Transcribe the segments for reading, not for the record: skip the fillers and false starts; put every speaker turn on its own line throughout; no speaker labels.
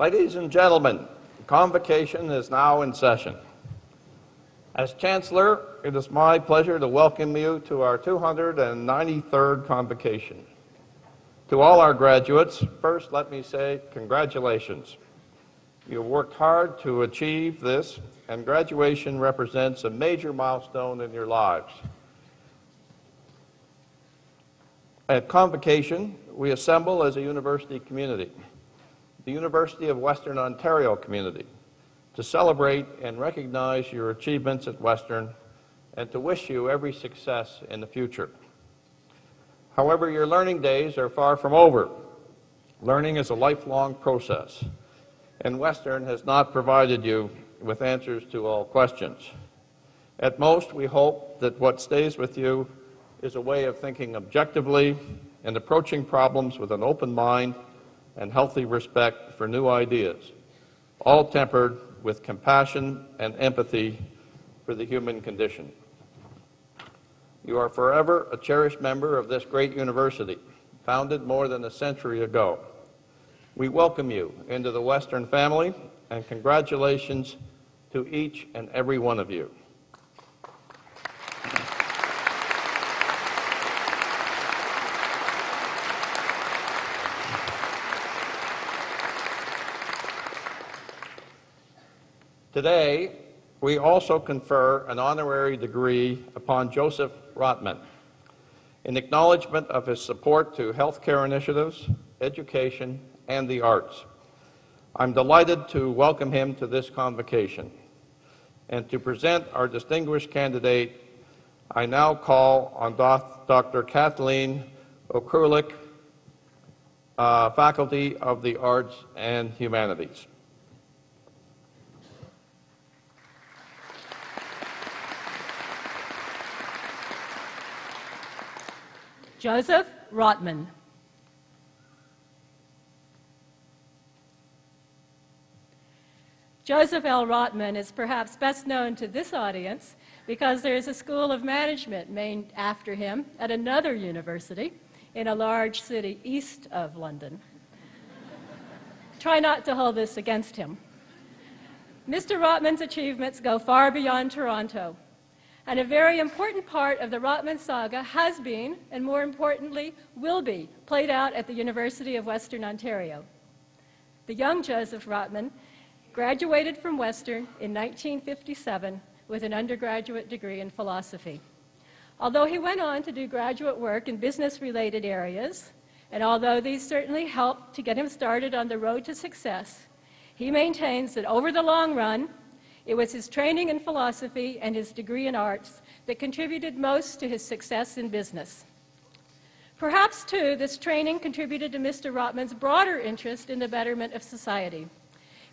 Ladies and gentlemen, Convocation is now in session. As Chancellor, it is my pleasure to welcome you to our 293rd Convocation. To all our graduates, first let me say congratulations. You have worked hard to achieve this, and graduation represents a major milestone in your lives. At Convocation, we assemble as a university community, the University of Western Ontario community, to celebrate and recognize your achievements at Western and to wish you every success in the future. However, your learning days are far from over. Learning is a lifelong process, and Western has not provided you with answers to all questions. At most, we hope that what stays with you is a way of thinking objectively and approaching problems with an open mind and healthy respect for new ideas, all tempered with compassion and empathy for the human condition. You are forever a cherished member of this great university, founded more than a century ago. We welcome you into the Western family, and congratulations to each and every one of you. Today, we also confer an honorary degree upon Joseph Rotman in acknowledgement of his support to healthcare initiatives, education, and the arts. I'm delighted to welcome him to this convocation. And to present our distinguished candidate, I now call on Dr. Kathleen Okulik, Faculty of the Arts and Humanities.
Joseph Rotman. Joseph L. Rotman is perhaps best known to this audience because there is a school of management named after him at another university in a large city east of London. Try not to hold this against him. Mr. Rotman's achievements go far beyond Toronto, and a very important part of the Rotman saga has been, and more importantly, will be, played out at the University of Western Ontario. The young Joseph Rotman graduated from Western in 1957 with an undergraduate degree in philosophy. Although he went on to do graduate work in business-related areas, and although these certainly helped to get him started on the road to success, he maintains that over the long run, it was his training in philosophy and his degree in arts that contributed most to his success in business. Perhaps, too, this training contributed to Mr. Rotman's broader interest in the betterment of society.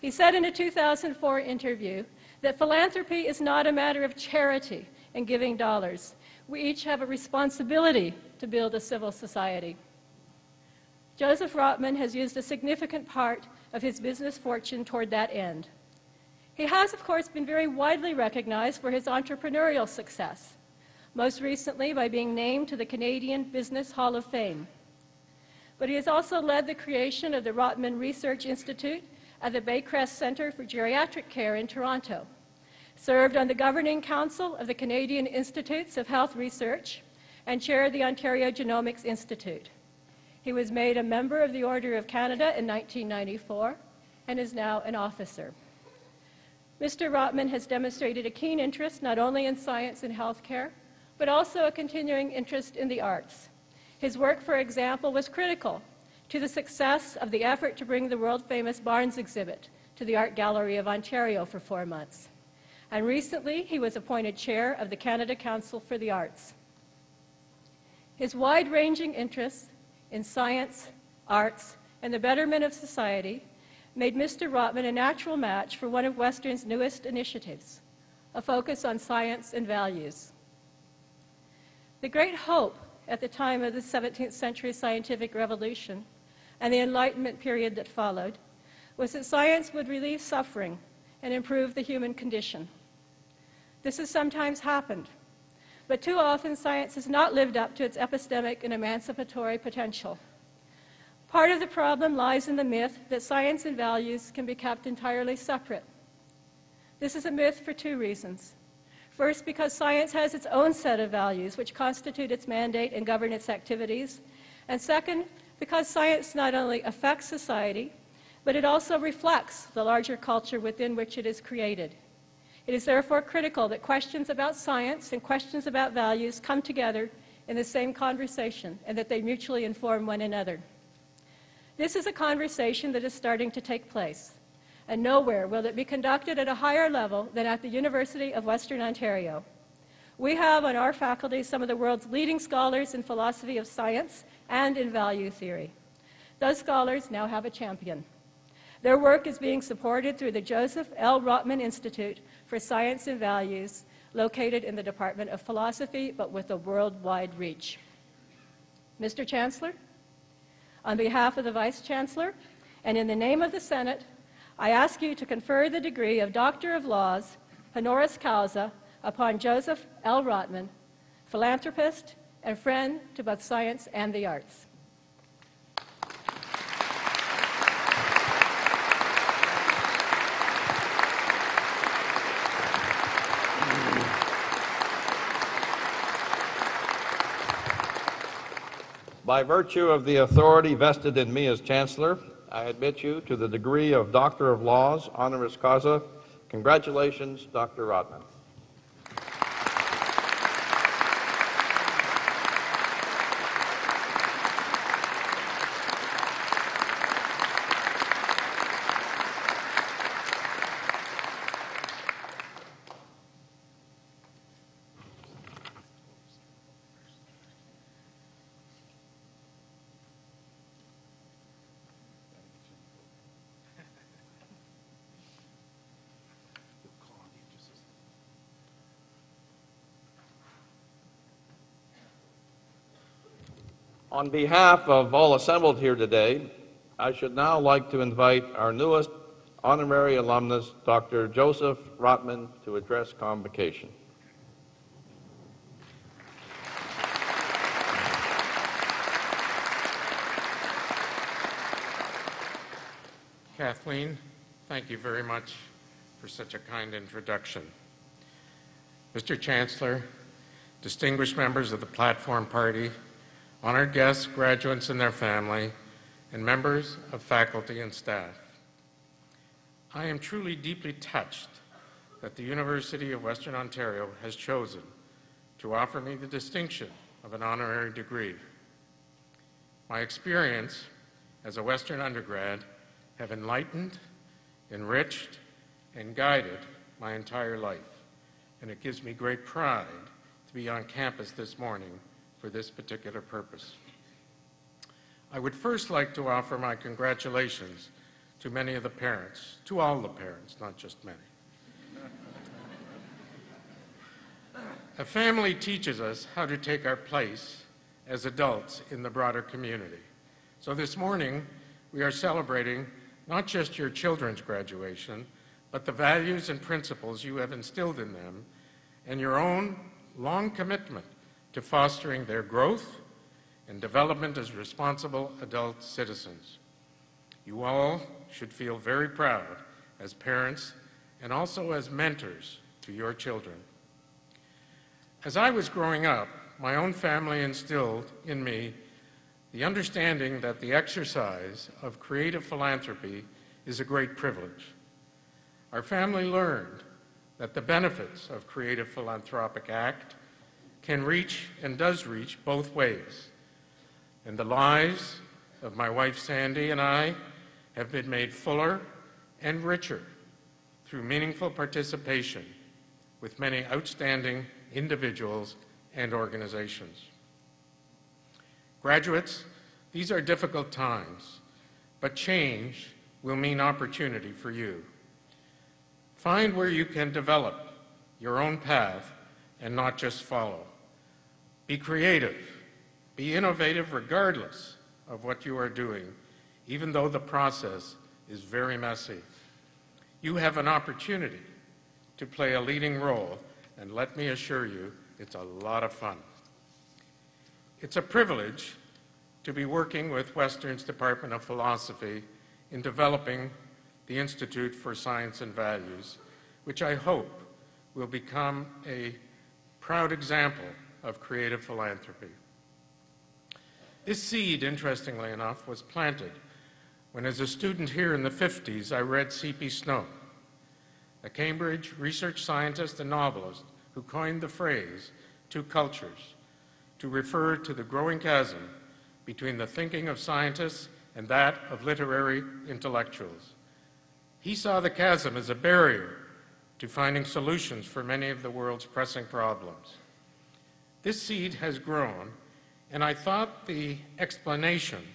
He said in a 2004 interview that philanthropy is not a matter of charity and giving dollars. We each have a responsibility to build a civil society. Joseph Rotman has used a significant part of his business fortune toward that end. He has, of course, been very widely recognized for his entrepreneurial success, most recently by being named to the Canadian Business Hall of Fame. But he has also led the creation of the Rotman Research Institute at the Baycrest Centre for Geriatric Care in Toronto, served on the Governing Council of the Canadian Institutes of Health Research, and chaired the Ontario Genomics Institute. He was made a member of the Order of Canada in 1994 and is now an officer. Mr. Rotman has demonstrated a keen interest not only in science and healthcare, but also a continuing interest in the arts. His work, for example, was critical to the success of the effort to bring the world-famous Barnes exhibit to the Art Gallery of Ontario for 4 months. And recently, he was appointed chair of the Canada Council for the Arts. His wide-ranging interests in science, arts, and the betterment of society made Mr. Rotman a natural match for one of Western's newest initiatives, a focus on science and values. The great hope at the time of the 17th century scientific revolution and the Enlightenment period that followed was that science would relieve suffering and improve the human condition. This has sometimes happened, but too often science has not lived up to its epistemic and emancipatory potential. Part of the problem lies in the myth that science and values can be kept entirely separate. This is a myth for two reasons. First, because science has its own set of values which constitute its mandate and govern its activities. And second, because science not only affects society, but it also reflects the larger culture within which it is created. It is therefore critical that questions about science and questions about values come together in the same conversation and that they mutually inform one another. This is a conversation that is starting to take place, and nowhere will it be conducted at a higher level than at the University of Western Ontario. We have on our faculty some of the world's leading scholars in philosophy of science and in value theory. Those scholars now have a champion. Their work is being supported through the Joseph L. Rotman Institute for Science and Values, located in the Department of Philosophy, but with a worldwide reach. Mr. Chancellor, on behalf of the Vice Chancellor and in the name of the Senate, I ask you to confer the degree of Doctor of Laws, honoris causa, upon Joseph L. Rotman, philanthropist and friend to both science and the arts.
By virtue of the authority vested in me as Chancellor, I admit you to the degree of Doctor of Laws, honoris causa. Congratulations, Dr. Rotman. On behalf of all assembled here today, I should now like to invite our newest honorary alumnus, Dr. Joseph Rotman, to address Convocation.
Kathleen, thank you very much for such a kind introduction. Mr. Chancellor, distinguished members of the Platform Party, honored guests, graduates and their family, and members of faculty and staff. I am truly deeply touched that the University of Western Ontario has chosen to offer me the distinction of an honorary degree. My experience as a Western undergrad have enlightened, enriched, and guided my entire life, and it gives me great pride to be on campus this morning for this particular purpose. I would first like to offer my congratulations to many of the parents, to all the parents, not just many. A family teaches us how to take our place as adults in the broader community. So this morning, we are celebrating not just your children's graduation, but the values and principles you have instilled in them and your own long commitment to fostering their growth and development as responsible adult citizens. You all should feel very proud as parents and also as mentors to your children. As I was growing up, my own family instilled in me the understanding that the exercise of creative philanthropy is a great privilege. Our family learned that the benefits of creative philanthropic act can reach and does reach both ways. And the lives of my wife Sandy and I have been made fuller and richer through meaningful participation with many outstanding individuals and organizations. Graduates, these are difficult times, but change will mean opportunity for you. Find where you can develop your own path and not just follow. Be creative, be innovative regardless of what you are doing, even though the process is very messy. You have an opportunity to play a leading role, and let me assure you, it's a lot of fun. It's a privilege to be working with Western's Department of Philosophy in developing the Institute for Science and Values, which I hope will become a proud example of creative philanthropy. This seed, interestingly enough, was planted when, as a student here in the 50s, I read C.P. Snow, a Cambridge research scientist and novelist who coined the phrase two cultures to refer to the growing chasm between the thinking of scientists and that of literary intellectuals. He saw the chasm as a barrier to finding solutions for many of the world's pressing problems. This seed has grown, and I thought the explanation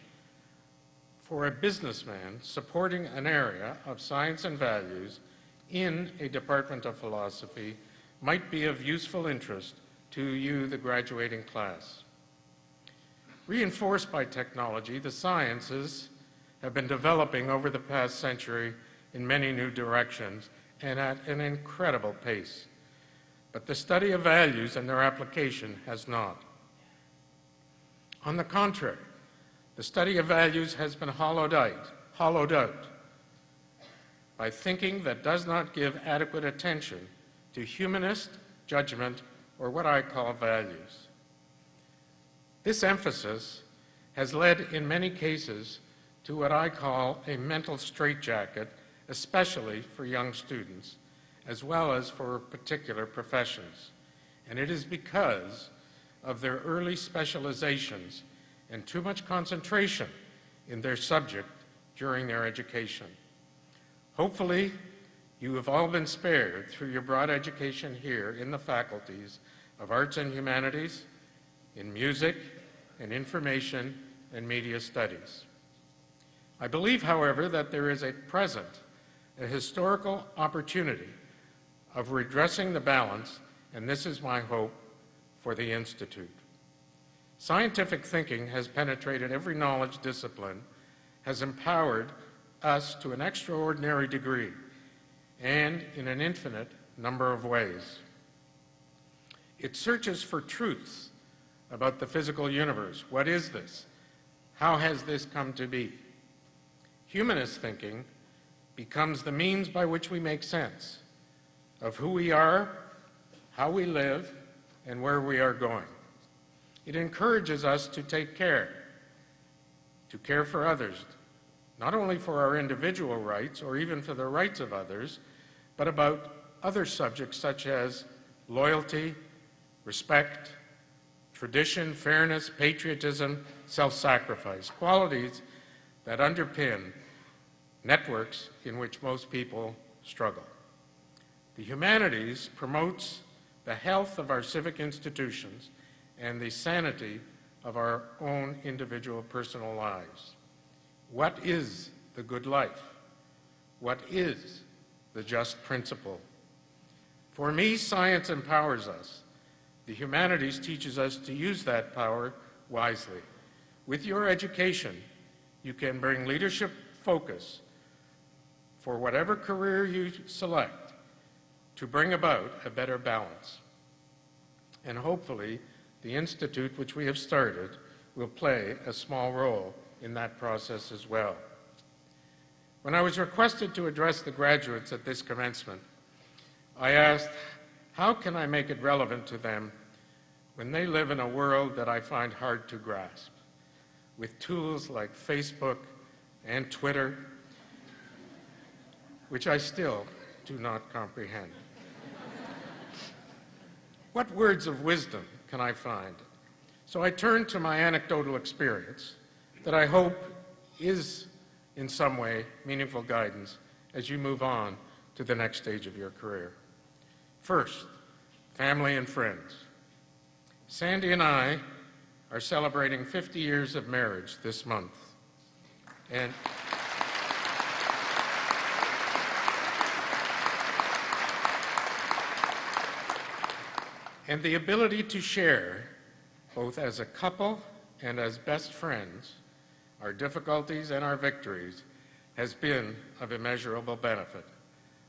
for a businessman supporting an area of science and values in a Department of Philosophy might be of useful interest to you, the graduating class. Reinforced by technology, the sciences have been developing over the past century in many new directions and at an incredible pace. But the study of values and their application has not. On the contrary, the study of values has been hollowed out by thinking that does not give adequate attention to humanist judgment, or what I call values. This emphasis has led in many cases to what I call a mental straitjacket, especially for young students, as well as for particular professions. And it is because of their early specializations and too much concentration in their subject during their education. Hopefully, you have all been spared through your broad education here in the faculties of Arts and Humanities, in Music, and Information and Media Studies. I believe, however, that there is at present a historical opportunity of redressing the balance, and this is my hope for the Institute. Scientific thinking has penetrated every knowledge discipline, has empowered us to an extraordinary degree, and in an infinite number of ways. It searches for truths about the physical universe. What is this? How has this come to be? Humanist thinking becomes the means by which we make sense of who we are, how we live, and where we are going. It encourages us to take care for others, not only for our individual rights or even for the rights of others, but about other subjects such as loyalty, respect, tradition, fairness, patriotism, self-sacrifice, qualities that underpin networks in which most people struggle. The Humanities promotes the health of our civic institutions and the sanity of our own individual personal lives. What is the good life? What is the just principle? For me, science empowers us. The Humanities teaches us to use that power wisely. With your education, you can bring leadership focus for whatever career you select to bring about a better balance. And hopefully, the Institute, which we have started, will play a small role in that process as well. When I was requested to address the graduates at this commencement, I asked, how can I make it relevant to them when they live in a world that I find hard to grasp, with tools like Facebook and Twitter, which I still do not comprehend? What words of wisdom can I find? So I turned to my anecdotal experience that I hope is in some way meaningful guidance as you move on to the next stage of your career. First, family and friends. Sandy and I are celebrating 50 years of marriage this month. And the ability to share, both as a couple and as best friends, our difficulties and our victories has been of immeasurable benefit.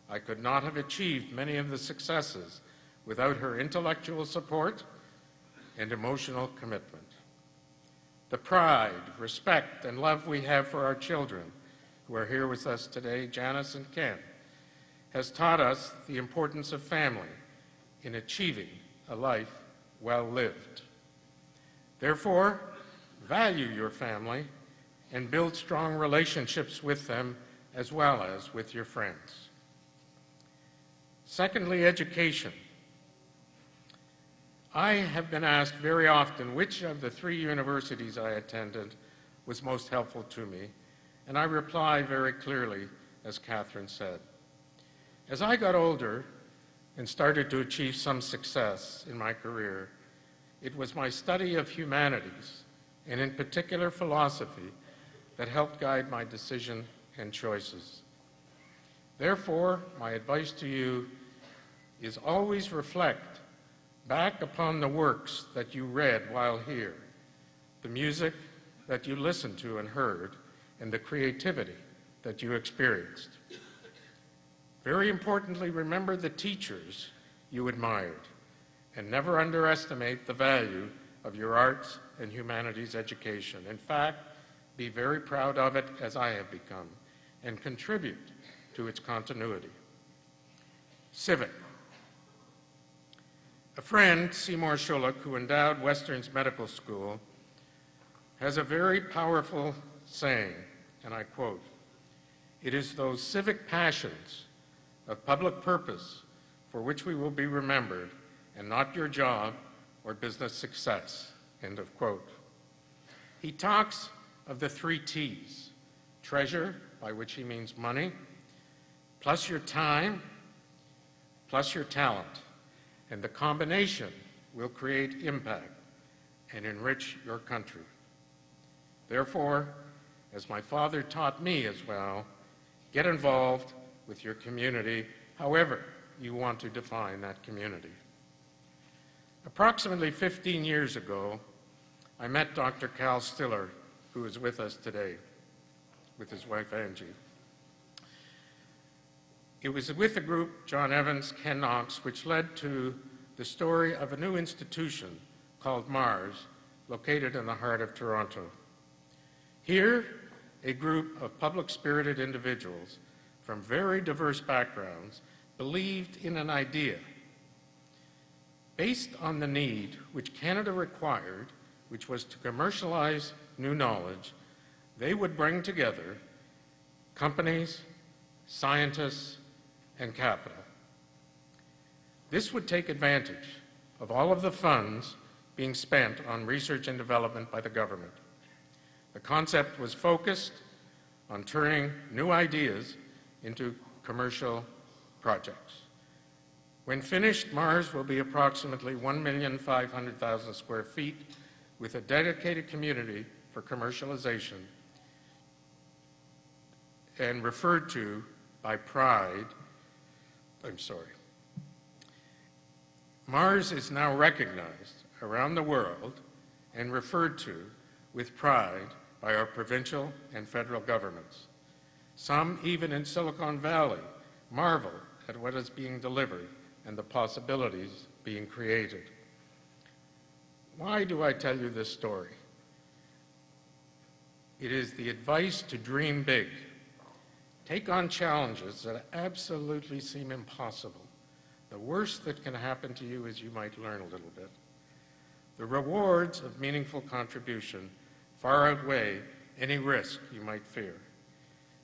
I could not have achieved many of the successes without her intellectual support and emotional commitment. The pride, respect, and love we have for our children, who are here with us today, Janice and Ken, has taught us the importance of family in achieving a life well lived. Therefore, value your family and build strong relationships with them as well as with your friends. Secondly, education. I have been asked very often which of the 3 universities I attended was most helpful to me, and I reply very clearly, as Catherine said. As I got older and started to achieve some success in my career, it was my study of humanities, and in particular philosophy, that helped guide my decision and choices. Therefore, my advice to you is always reflect back upon the works that you read while here, the music that you listened to and heard, and the creativity that you experienced. Very importantly, remember the teachers you admired, and never underestimate the value of your arts and humanities education. In fact, be very proud of it, as I have become, and contribute to its continuity. Civic. A friend, Seymour Schulich, who endowed Western's medical school, has a very powerful saying, and I quote, "It is those civic passions of public purpose for which we will be remembered, and not your job or business success," end of quote. He talks of the 3 T's, treasure, by which he means money, plus your time, plus your talent, and the combination will create impact and enrich your country. Therefore, as my father taught me as well, get involved with your community, however you want to define that community. Approximately 15 years ago, I met Dr. Cal Stiller, who is with us today, with his wife Angie. It was with the group John Evans, Ken Knox, which led to the story of a new institution called Mars, located in the heart of Toronto. Here, a group of public-spirited individuals from very diverse backgrounds believed in an idea based on the need which Canada required, which was to commercialize new knowledge. They would bring together companies, scientists, and capital. This would take advantage of all of the funds being spent on research and development by the government. The concept was focused on turning new ideas into commercial projects. When finished, Mars will be approximately 1,500,000 square feet with a dedicated community for commercialization and referred to by pride. Mars is now recognized around the world and referred to with pride by our provincial and federal governments. Some, even in Silicon Valley, marvel at what is being delivered and the possibilities being created. Why do I tell you this story? It is the advice to dream big. Take on challenges that absolutely seem impossible. The worst that can happen to you is you might learn a little bit. The rewards of meaningful contribution far outweigh any risk you might fear.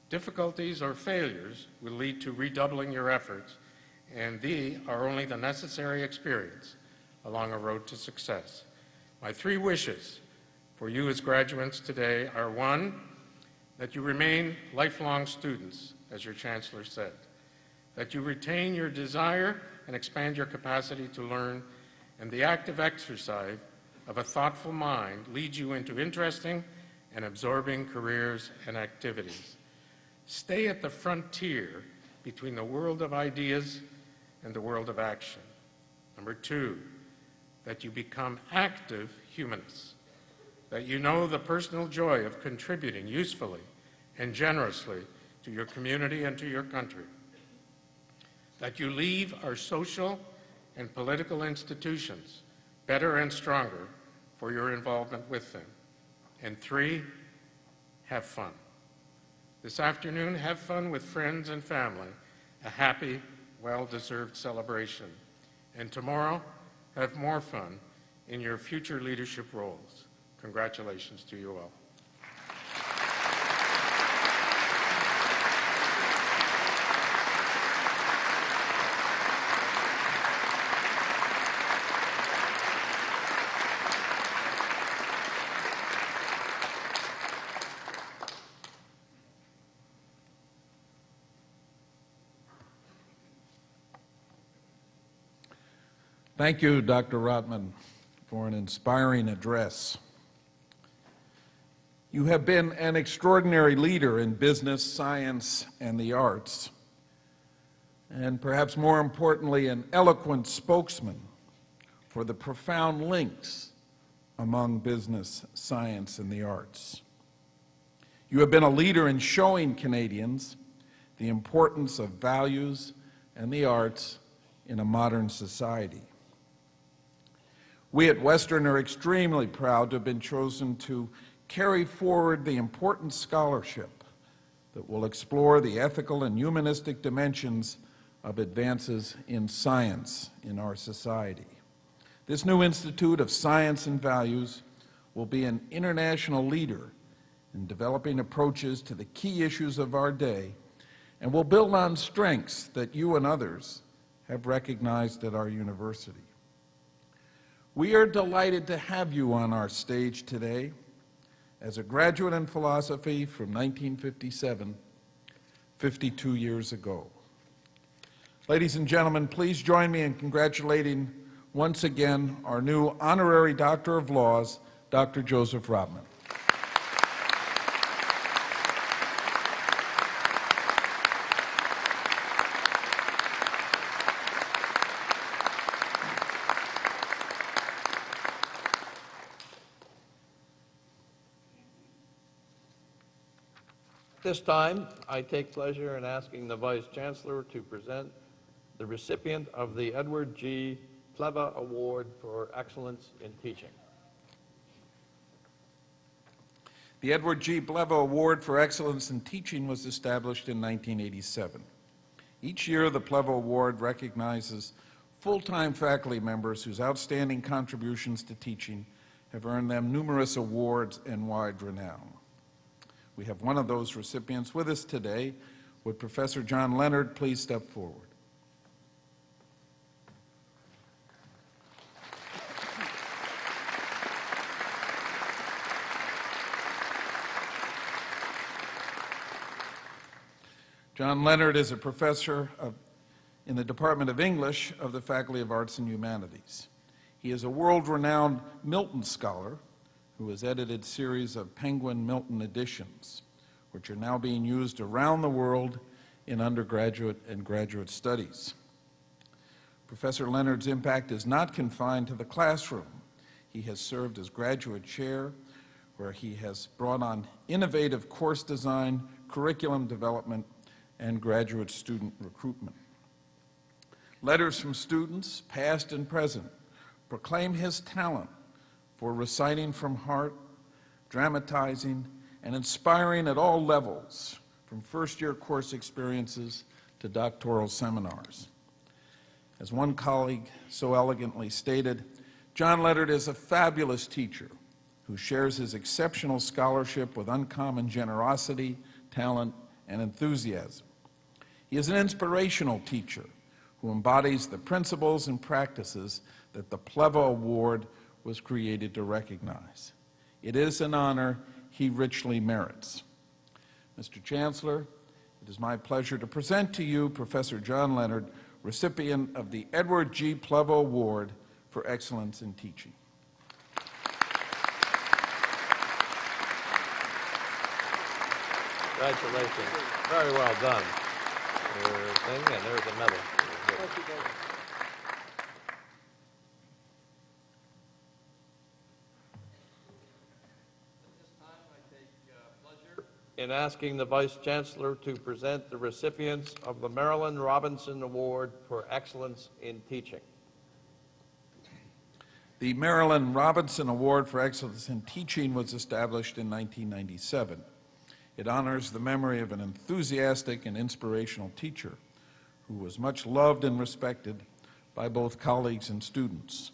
Difficulties or failures will lead to redoubling your efforts, and they are only the necessary experience along a road to success. My 3 wishes for you as graduates today are: 1, that you remain lifelong students, as your chancellor said, that you retain your desire and expand your capacity to learn, and the active exercise of a thoughtful mind leads you into interesting and absorbing careers and activities. Stay at the frontier between the world of ideas and the world of action. Number 2, that you become active humanists, that you know the personal joy of contributing usefully and generously to your community and to your country, that you leave our social and political institutions better and stronger for your involvement with them, And 3, have fun. This afternoon, have fun with friends and family, a happy, well-deserved celebration. And tomorrow, have more fun in your future leadership roles. Congratulations to you all.
Thank you, Dr. Rotman, for an inspiring address. You have been an extraordinary leader in business, science, and the arts, and perhaps more importantly, an eloquent spokesman for the profound links among business, science, and the arts. You have been a leader in showing Canadians the importance of values and the arts in a modern society. We at Western are extremely proud to have been chosen to carry forward the important scholarship that will explore the ethical and humanistic dimensions of advances in science in our society. This new Institute of Science and Values will be an international leader in developing approaches to the key issues of our day and will build on strengths that you and others have recognized at our university. We are delighted to have you on our stage today as a graduate in philosophy from 1957, 52 years ago. Ladies and gentlemen, please join me in congratulating once again our new Honorary Doctor of Laws, Dr. Joseph Rotman.
This time, I take pleasure in asking the Vice Chancellor to present the recipient of the Edward G. Pleva Award for Excellence in Teaching.
The Edward G. Pleva Award for Excellence in Teaching was established in 1987. Each year, the Pleva Award recognizes full-time faculty members whose outstanding contributions to teaching have earned them numerous awards and wide renown. We have one of those recipients with us today. Would Professor John Leonard please step forward? John Leonard is a professor in the Department of English of the Faculty of Arts and Humanities. He is a world-renowned Milton scholar who has edited series of Penguin Milton editions, which are now being used around the world in undergraduate and graduate studies. Professor Leonard's impact is not confined to the classroom. He has served as graduate chair, where he has brought on innovative course design, curriculum development, and graduate student recruitment. Letters from students, past and present, proclaim his talent for reciting from heart, dramatizing, and inspiring at all levels, from first-year course experiences to doctoral seminars. As one colleague so elegantly stated, John Leonard is a fabulous teacher who shares his exceptional scholarship with uncommon generosity, talent, and enthusiasm. He is an inspirational teacher who embodies the principles and practices that the Pleva Award was created to recognize. It is an honor he richly merits. Mr. Chancellor, it is my pleasure to present to you Professor John Leonard, recipient of the Edward G. Pleva Award for Excellence in Teaching.
Congratulations. Very well done. And there's a medal. Thank you, David. In asking the Vice Chancellor to present the recipients of the Marilyn Robinson Award for Excellence in Teaching.
The Marilyn Robinson Award for Excellence in Teaching was established in 1997. It honors the memory of an enthusiastic and inspirational teacher who was much loved and respected by both colleagues and students.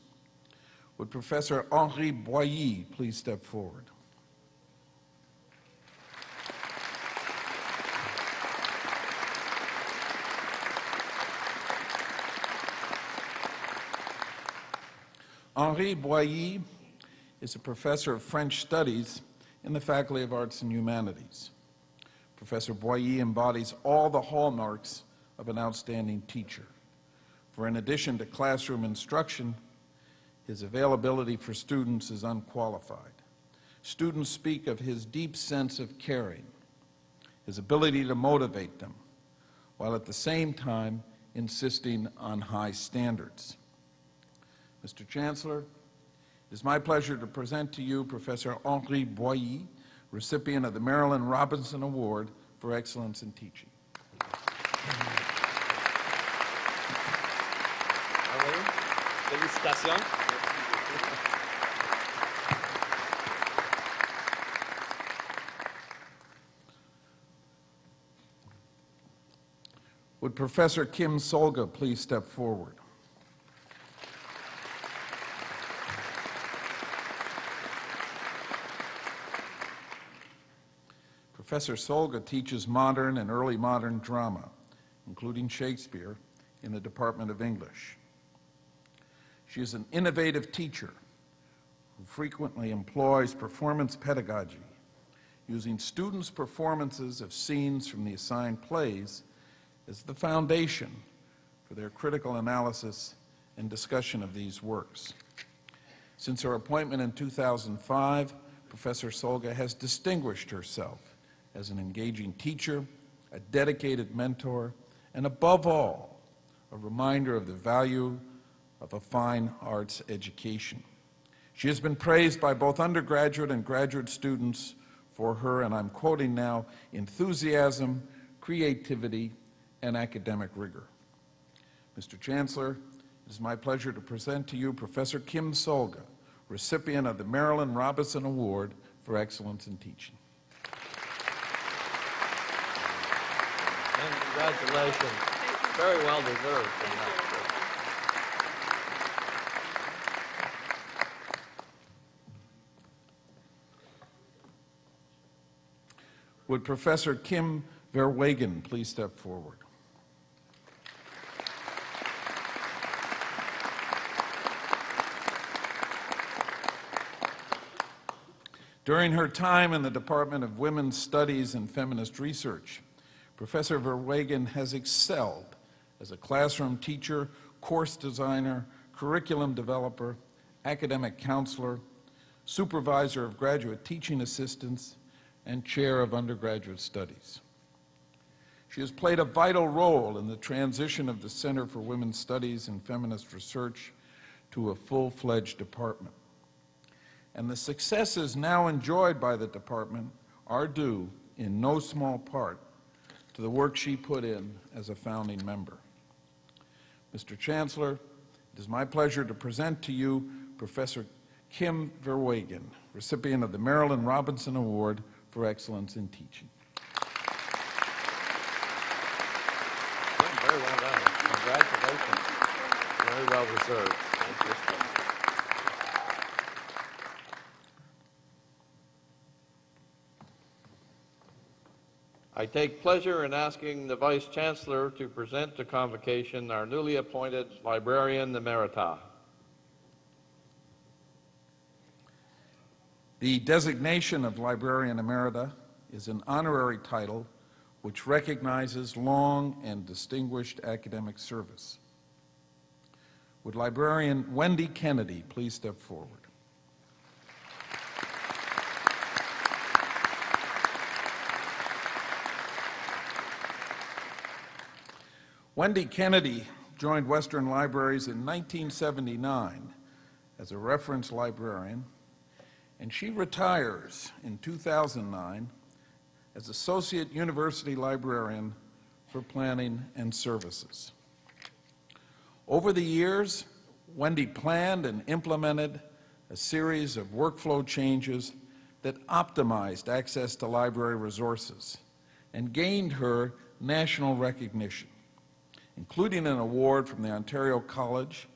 Would Professor Henri Boilly please step forward? Henri Boilly is a professor of French studies in the Faculty of Arts and Humanities. Professor Boilly embodies all the hallmarks of an outstanding teacher. For in addition to classroom instruction, his availability for students is unqualified. Students speak of his deep sense of caring, his ability to motivate them, while at the same time insisting on high standards. Mr. Chancellor, it is my pleasure to present to you Professor Henri Boilly, recipient of the Marilyn Robinson Award for Excellence in Teaching.
Félicitations.
Would Professor Kim Solga please step forward? Professor Solga teaches modern and early modern drama, including Shakespeare, in the Department of English. She is an innovative teacher who frequently employs performance pedagogy, using students' performances of scenes from the assigned plays as the foundation for their critical analysis and discussion of these works. Since her appointment in 2005, Professor Solga has distinguished herself as an engaging teacher, a dedicated mentor, and above all, a reminder of the value of a fine arts education. She has been praised by both undergraduate and graduate students for her, and I'm quoting now, enthusiasm, creativity, and academic rigor. Mr. Chancellor, it is my pleasure to present to you Professor Kim Solga, recipient of the Marilyn Robinson Award for Excellence in Teaching.
And congratulations. Very well deserved.
Would Professor Kim Verwegen please step forward? During her time in the Department of Women's Studies and Feminist Research, Professor Verwegen has excelled as a classroom teacher, course designer, curriculum developer, academic counselor, supervisor of graduate teaching assistants, and chair of undergraduate studies. She has played a vital role in the transition of the Center for Women's Studies and Feminist Research to a full-fledged department. And the successes now enjoyed by the department are due, in no small part, to the work she put in as a founding member. Mr. Chancellor, it is my pleasure to present to you Professor Kim Verwegen, recipient of the Marilyn Robinson Award for Excellence in Teaching.
Very well done. Congratulations. Very well deserved. I take pleasure in asking the Vice Chancellor to present to Convocation our newly appointed Librarian Emerita.
The designation of Librarian Emerita is an honorary title which recognizes long and distinguished academic service. Would Librarian Wendy Kennedy please step forward? Wendy Kennedy joined Western Libraries in 1979 as a reference librarian, and she retires in 2009 as Associate University Librarian for Planning and Services. Over the years, Wendy planned and implemented a series of workflow changes that optimized access to library resources and gained her national recognition, including an award from the Ontario College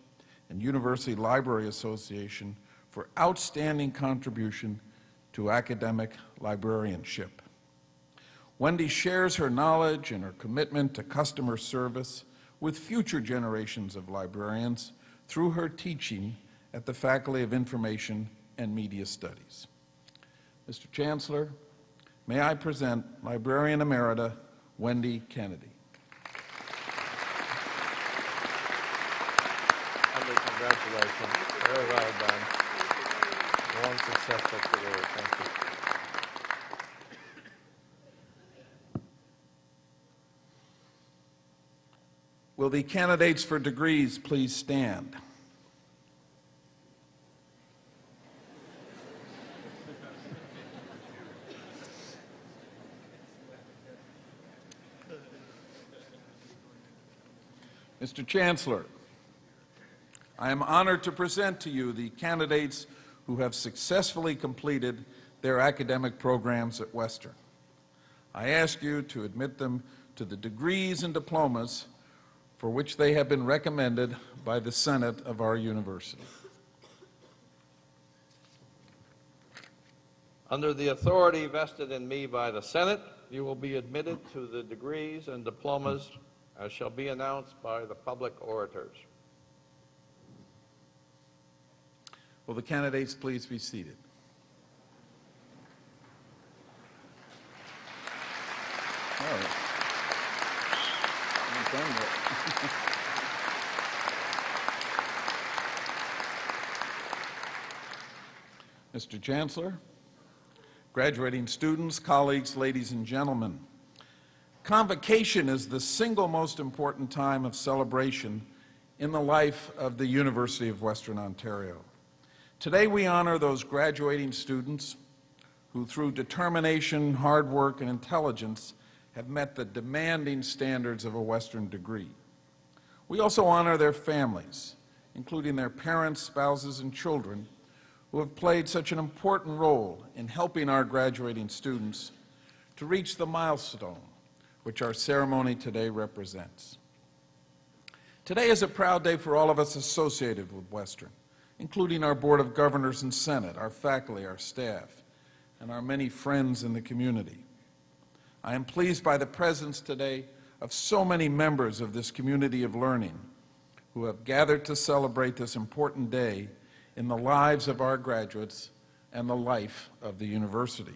and University Library Association for outstanding contribution to academic librarianship. Wendy shares her knowledge and her commitment to customer service with future generations of librarians through her teaching at the Faculty of Information and Media Studies. Mr. Chancellor, may I present Librarian Emerita Wendy Kennedy.
Wendy, congratulations. Very well done. Long, successful career. Thank you.
Will the candidates for degrees please stand? Mr. Chancellor, I am honored to present to you the candidates who have successfully completed their academic programs at Western. I ask you to admit them to the degrees and diplomas for which they have been recommended by the Senate of our university.
Under the authority vested in me by the Senate, you will be admitted to the degrees and diplomas as shall be announced by the public orators.
Will the candidates please be seated? All right. Not done yet. Mr. Chancellor, graduating students, colleagues, ladies and gentlemen, Convocation is the single most important time of celebration in the life of the University of Western Ontario. Today we honor those graduating students who through determination, hard work, and intelligence have met the demanding standards of a Western degree. We also honor their families, including their parents, spouses, and children, who have played such an important role in helping our graduating students to reach the milestone which our ceremony today represents. Today is a proud day for all of us associated with Western, including our Board of Governors and Senate, our faculty, our staff, and our many friends in the community. I am pleased by the presence today of so many members of this community of learning who have gathered to celebrate this important day in the lives of our graduates and the life of the university.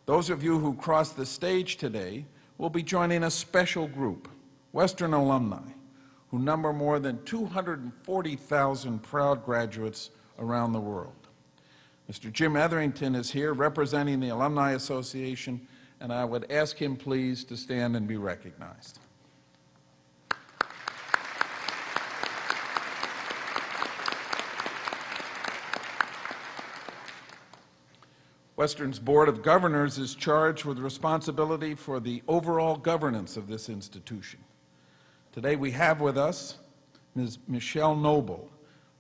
Those of you who cross the stage today will be joining a special group, Western alumni, who number more than 240,000 proud graduates around the world. Mr. Jim Etherington is here representing the Alumni Association, and I would ask him please to stand and be recognized. Western's Board of Governors is charged with responsibility for the overall governance of this institution. Today we have with us Ms. Michelle Noble,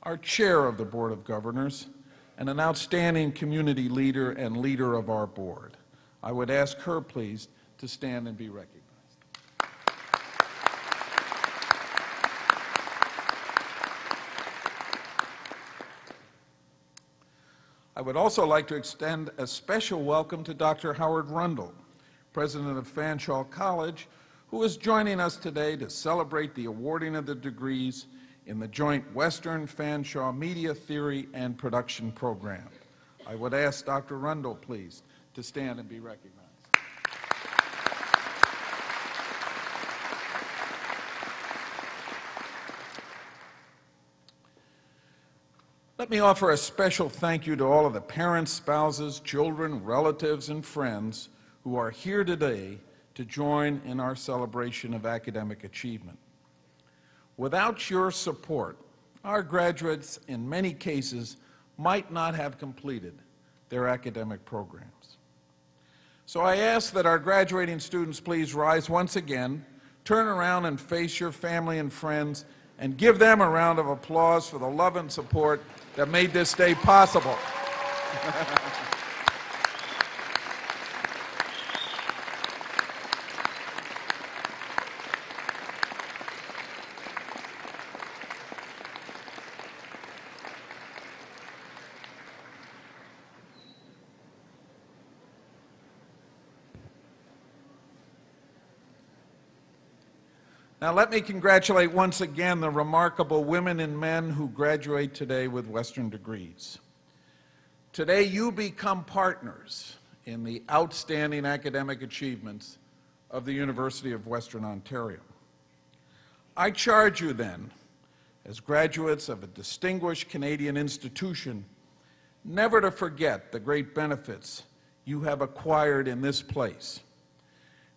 our chair of the Board of Governors, and an outstanding community leader and leader of our board. I would ask her, please, to stand and be recognized. I would also like to extend a special welcome to Dr. Howard Rundle, president of Fanshawe College, who is joining us today to celebrate the awarding of the degrees in the joint Western Fanshawe Media Theory and Production Program. I would ask Dr. Rundle, please, to stand and be recognized. Let me offer a special thank you to all of the parents, spouses, children, relatives, and friends who are here today to join in our celebration of academic achievement. Without your support, our graduates, in many cases, might not have completed their academic programs. So I ask that our graduating students please rise once again, turn around and face your family and friends, and give them a round of applause for the love and support that made this day possible. Now, let me congratulate once again the remarkable women and men who graduate today with Western degrees. Today, you become partners in the outstanding academic achievements of the University of Western Ontario. I charge you then, as graduates of a distinguished Canadian institution, never to forget the great benefits you have acquired in this place,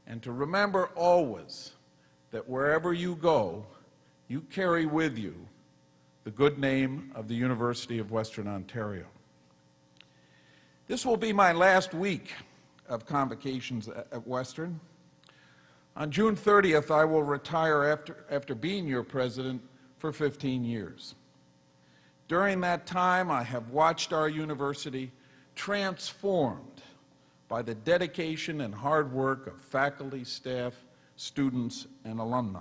and to remember always that wherever you go, you carry with you the good name of the University of Western Ontario. This will be my last week of convocations at Western. On June 30th, I will retire after being your president for 15 years. During that time, I have watched our university transformed by the dedication and hard work of faculty, staff, students, and alumni.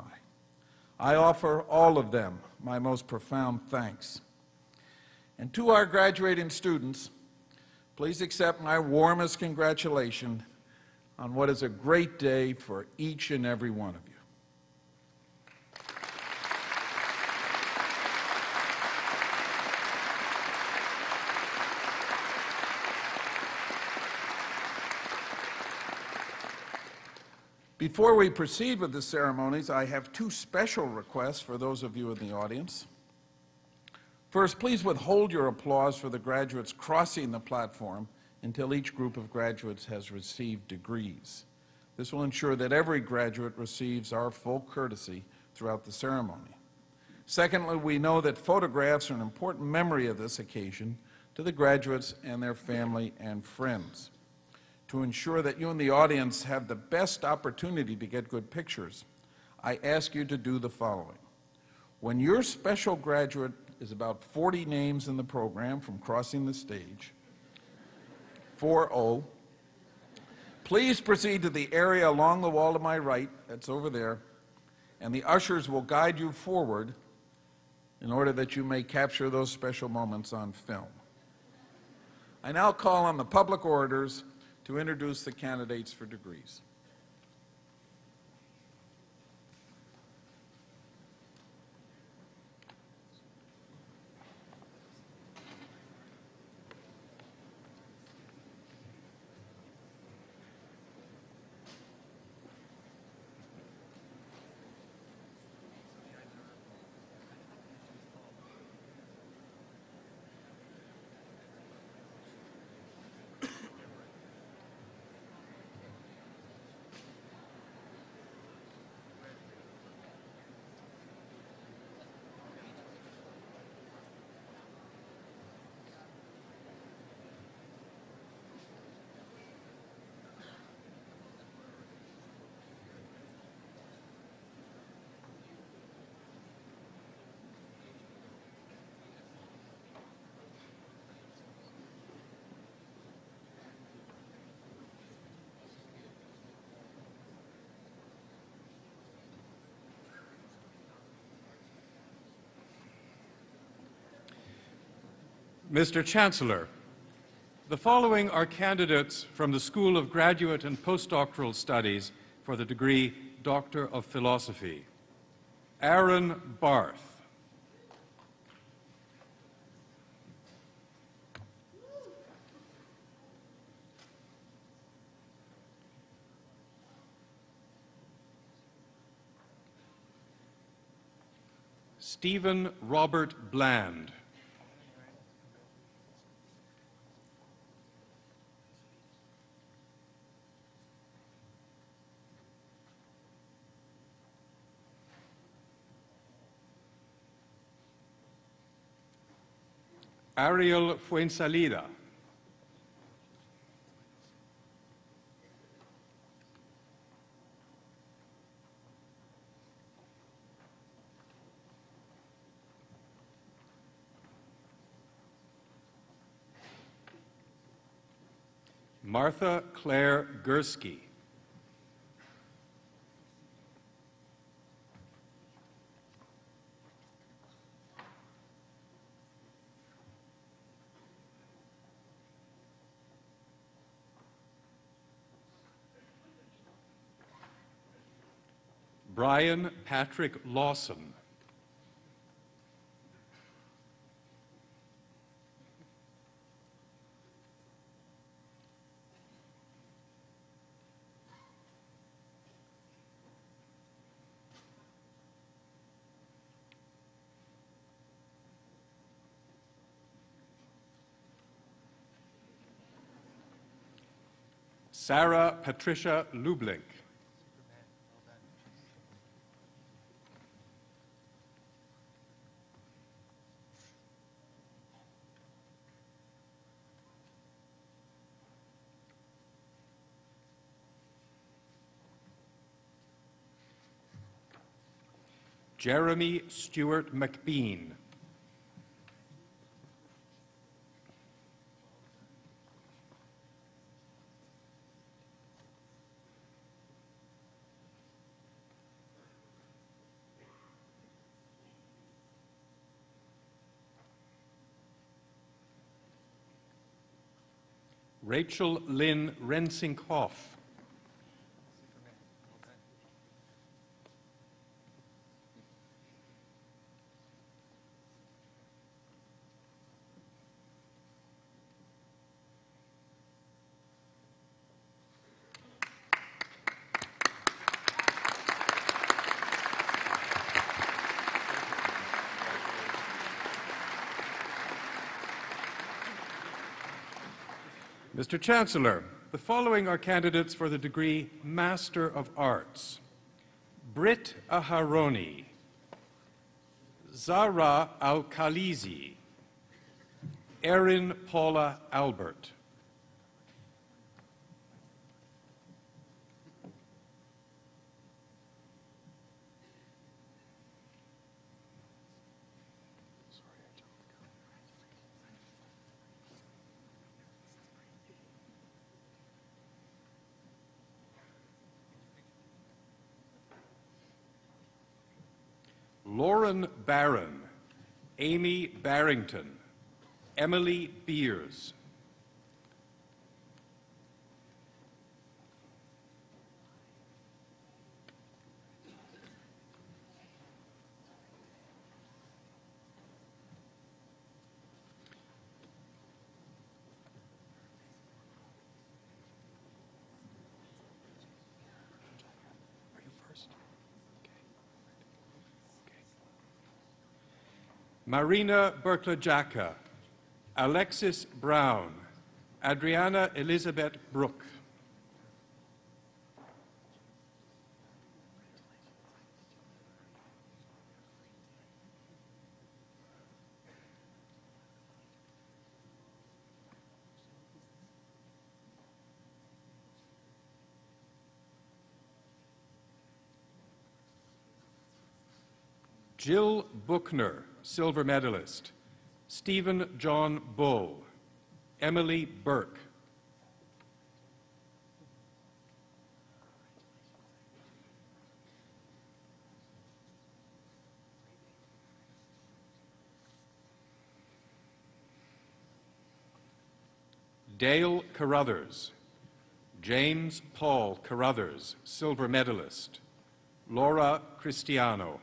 I offer all of them my most profound thanks. And to our graduating students, please accept my warmest congratulations on what is a great day for each and every one of you. Before we proceed with the ceremonies, I have two special requests for those of you in the audience. First, please withhold your applause for the graduates crossing the platform until each group of graduates has received degrees. This will ensure that every graduate receives our full courtesy throughout the ceremony. Secondly, we know that photographs are an important memory of this occasion to the graduates and their family and friends. To ensure that you in the audience have the best opportunity to get good pictures, I ask you to do the following. When your special graduate is about 40 names in the program from crossing the stage, 4-0, please proceed to the area along the wall to my right, that's over there, and the ushers will guide you forward in order that you may capture those special moments on film. I now call on the public orators to introduce the candidates for degrees.
Mr. Chancellor, the following are candidates from the School of Graduate and Postdoctoral Studies for the degree Doctor of Philosophy. Aaron Barth. Stephen Robert Bland. Ariel Fuensalida. Martha Claire Gursky. Brian Patrick Lawson. Sarah Patricia Lublink. Jeremy Stewart McBean. Rachel Lynn Rensinghoff. Mr. Chancellor, the following are candidates for the degree Master of Arts: Brit Aharoni, Zahra Al-Khalizi, Erin Paula Albert. Lauren Barron, Amy Barrington, Emily Beers. Marina Berkla-Jacka, Alexis Brown, Adriana Elizabeth Brook. Jill Buchner, silver medalist. Stephen John Bull, Emily Burke. Dale Carruthers, James Paul Carruthers, silver medalist. Laura Cristiano.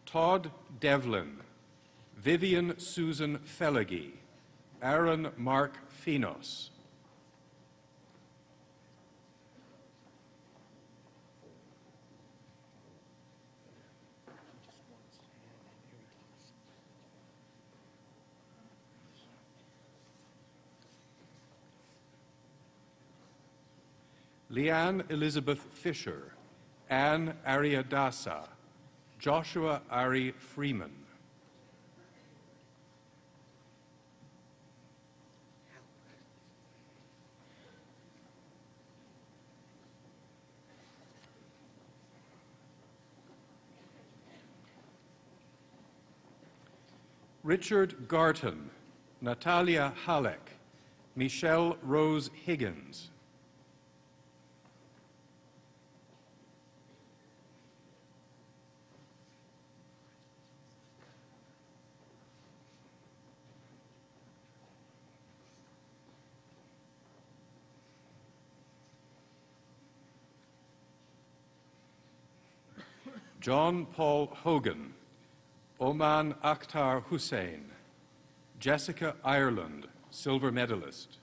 Todd Devlin, Vivian Susan Fellegy, Aaron Mark Finos. Leanne Elizabeth Fisher, Anne Ariadasa, Joshua Ari Freeman. Richard Garton, Natalia Halleck, Michelle Rose Higgins. John Paul Hogan, Oman Akhtar Hussein, Jessica Ireland, silver medalist.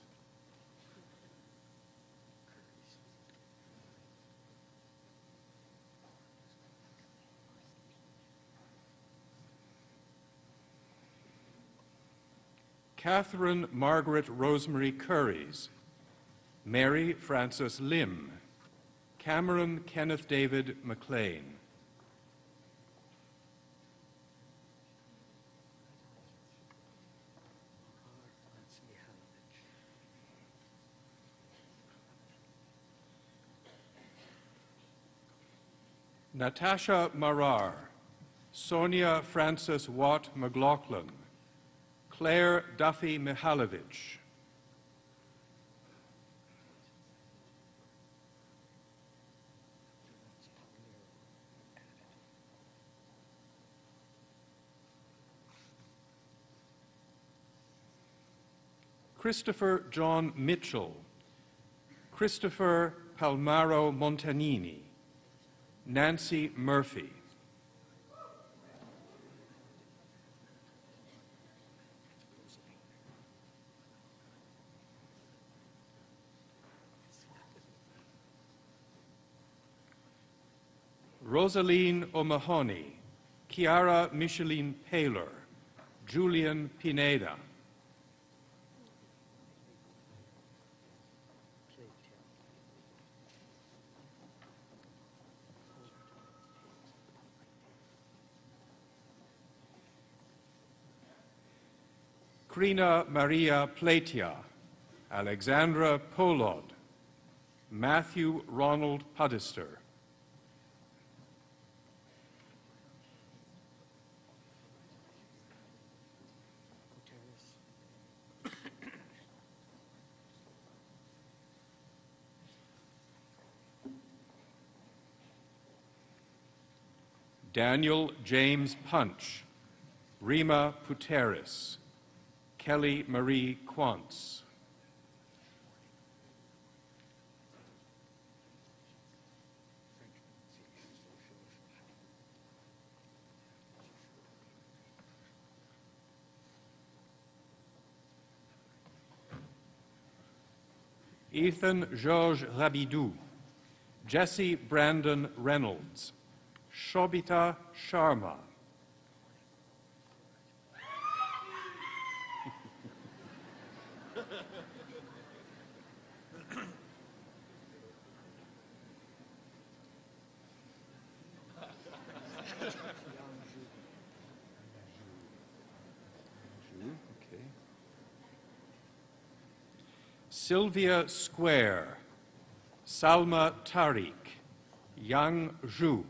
Catherine Margaret Rosemary Curries, Mary Frances Lim, Cameron Kenneth David McLean. Natasha Marar, Sonia Frances Watt McLaughlin, Claire Duffy Mihalovic. Christopher John Mitchell, Christopher Palmaro Montanini, Nancy Murphy. Rosaline O'Mahony, Chiara Micheline Paylor, Julian Pineda. Krina Maria Platia, Alexandra Polod, Matthew Ronald Pudister. Daniel James Punch, Rima Puteris, Kelly Marie Quantz. Ethan Georges Rabidou, Jesse Brandon Reynolds, Shobita Sharma. Sylvia Square, Salma Tariq, Yang Zhu.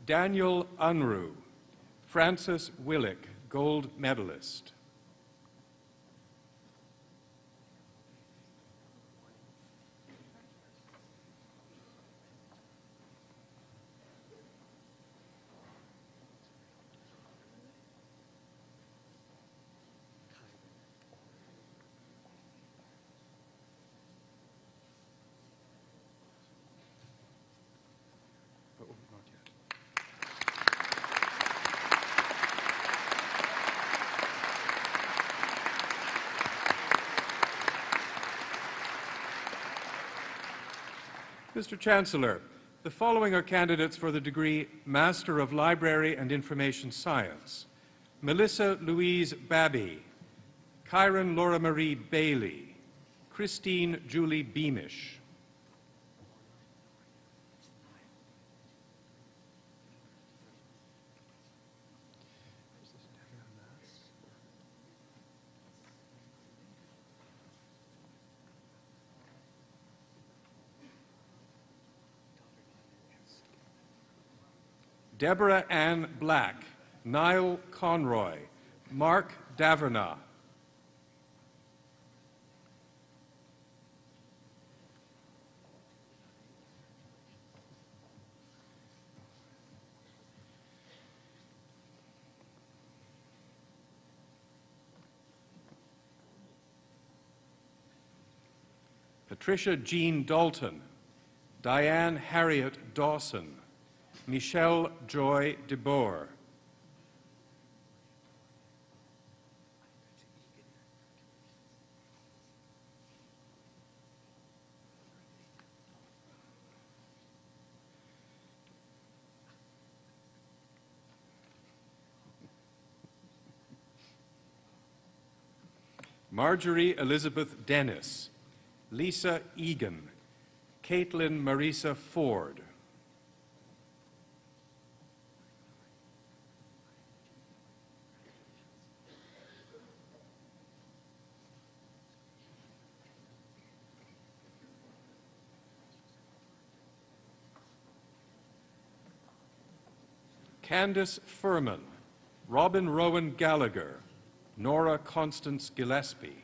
Daniel Unruh, Francis Willick, gold medalist. Mr. Chancellor, the following are candidates for the degree Master of Library and Information Science: Melissa Louise Babby, Kyron Laura Marie Bailey, Christine Julie Beamish, Deborah Ann Black, Niall Conroy, Mark Daverna, Patricia Jean Dalton, Diane Harriet Dawson, Michelle Joy DeBoer, Marjorie Elizabeth Dennis, Lisa Egan, Caitlin Marisa Ford, Candace Furman, Robin Rowan Gallagher, Nora Constance Gillespie,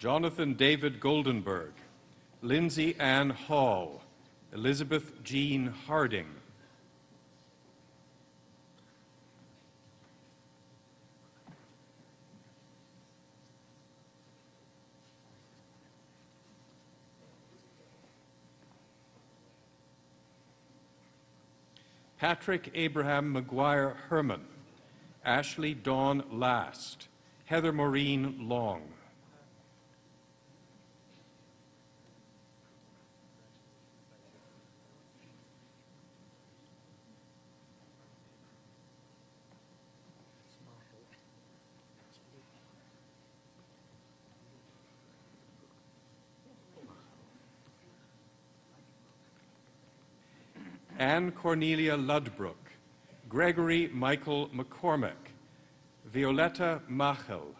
Jonathan David Goldenberg, Lindsay Ann Hall, Elizabeth Jean Harding, Patrick Abraham McGuire Herman, Ashley Dawn Last, Heather Maureen Long, Anne Cornelia Ludbrook, Gregory Michael McCormick, Violetta Machel,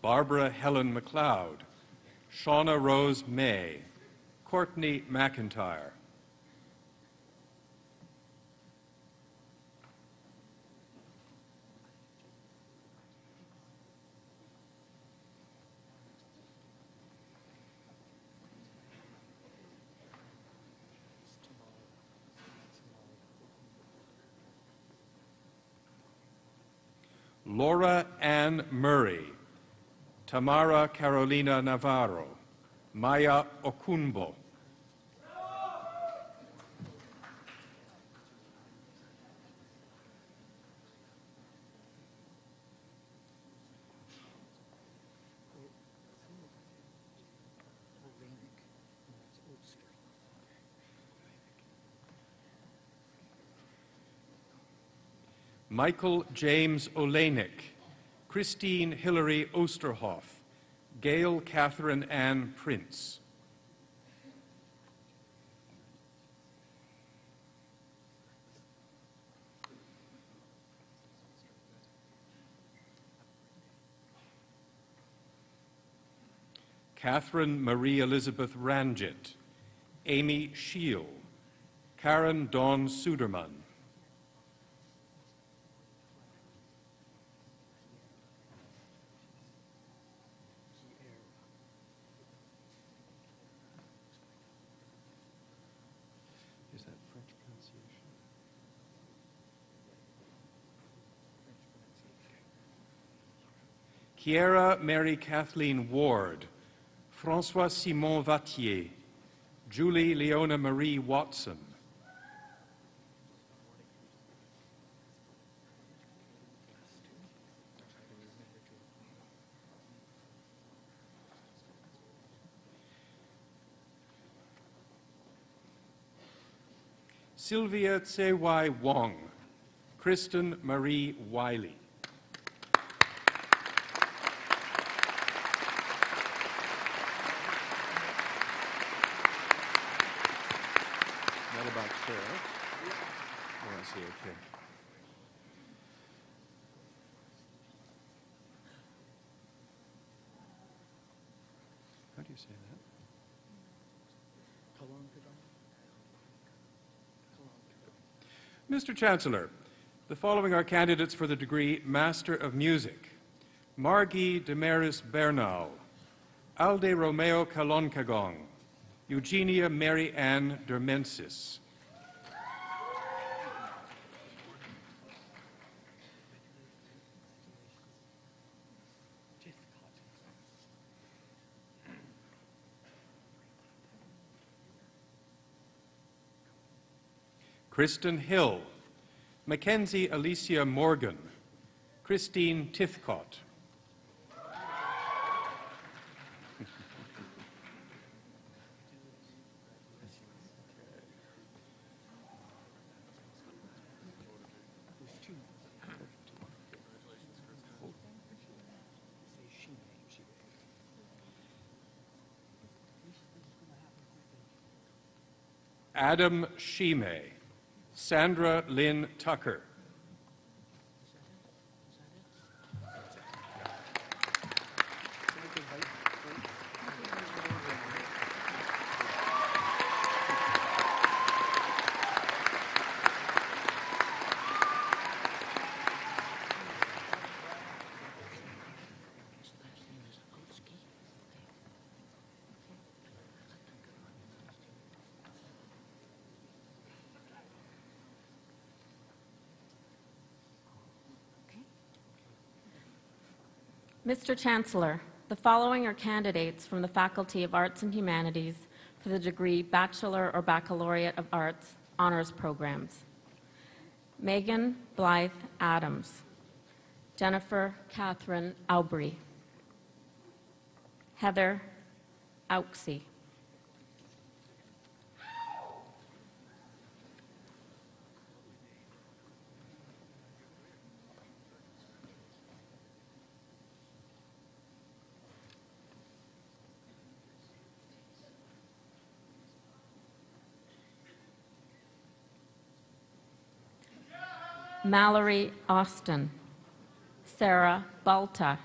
Barbara Helen McLeod, Shauna Rose May, Courtney McIntyre, Laura Ann Murray, Tamara Carolina Navarro, Maya Okunbo, Michael James Olenek, Christine Hillary Osterhoff, Gail Catherine Ann Prince, Catherine Marie Elizabeth Ranjit, Amy Scheel, Karen Dawn Suderman, Kiera Mary Kathleen Ward, François Simon Vattier, Julie Leona Marie Watson, Sylvia Tsewai Wong, Kristen Marie Wiley. That about Sarah? Oh, I see, okay. How do you say that? Mr. Chancellor, the following are candidates for the degree Master of Music: Margie Demaris Bernal, Alde Romeo Caloncagong, Eugenia Mary Ann Dermensis. Kristen Hill, Mackenzie Alicia Morgan, Christine Tithcott. Adam Shime, Sandra Lynn Tucker.
Mr. Chancellor, the following are candidates from the Faculty of Arts and Humanities for the degree Bachelor or Baccalaureate of Arts honors programs: Megan Blythe Adams, Jennifer Catherine Aubry, Heather Auxey, Mallory Austin, Sarah Balta,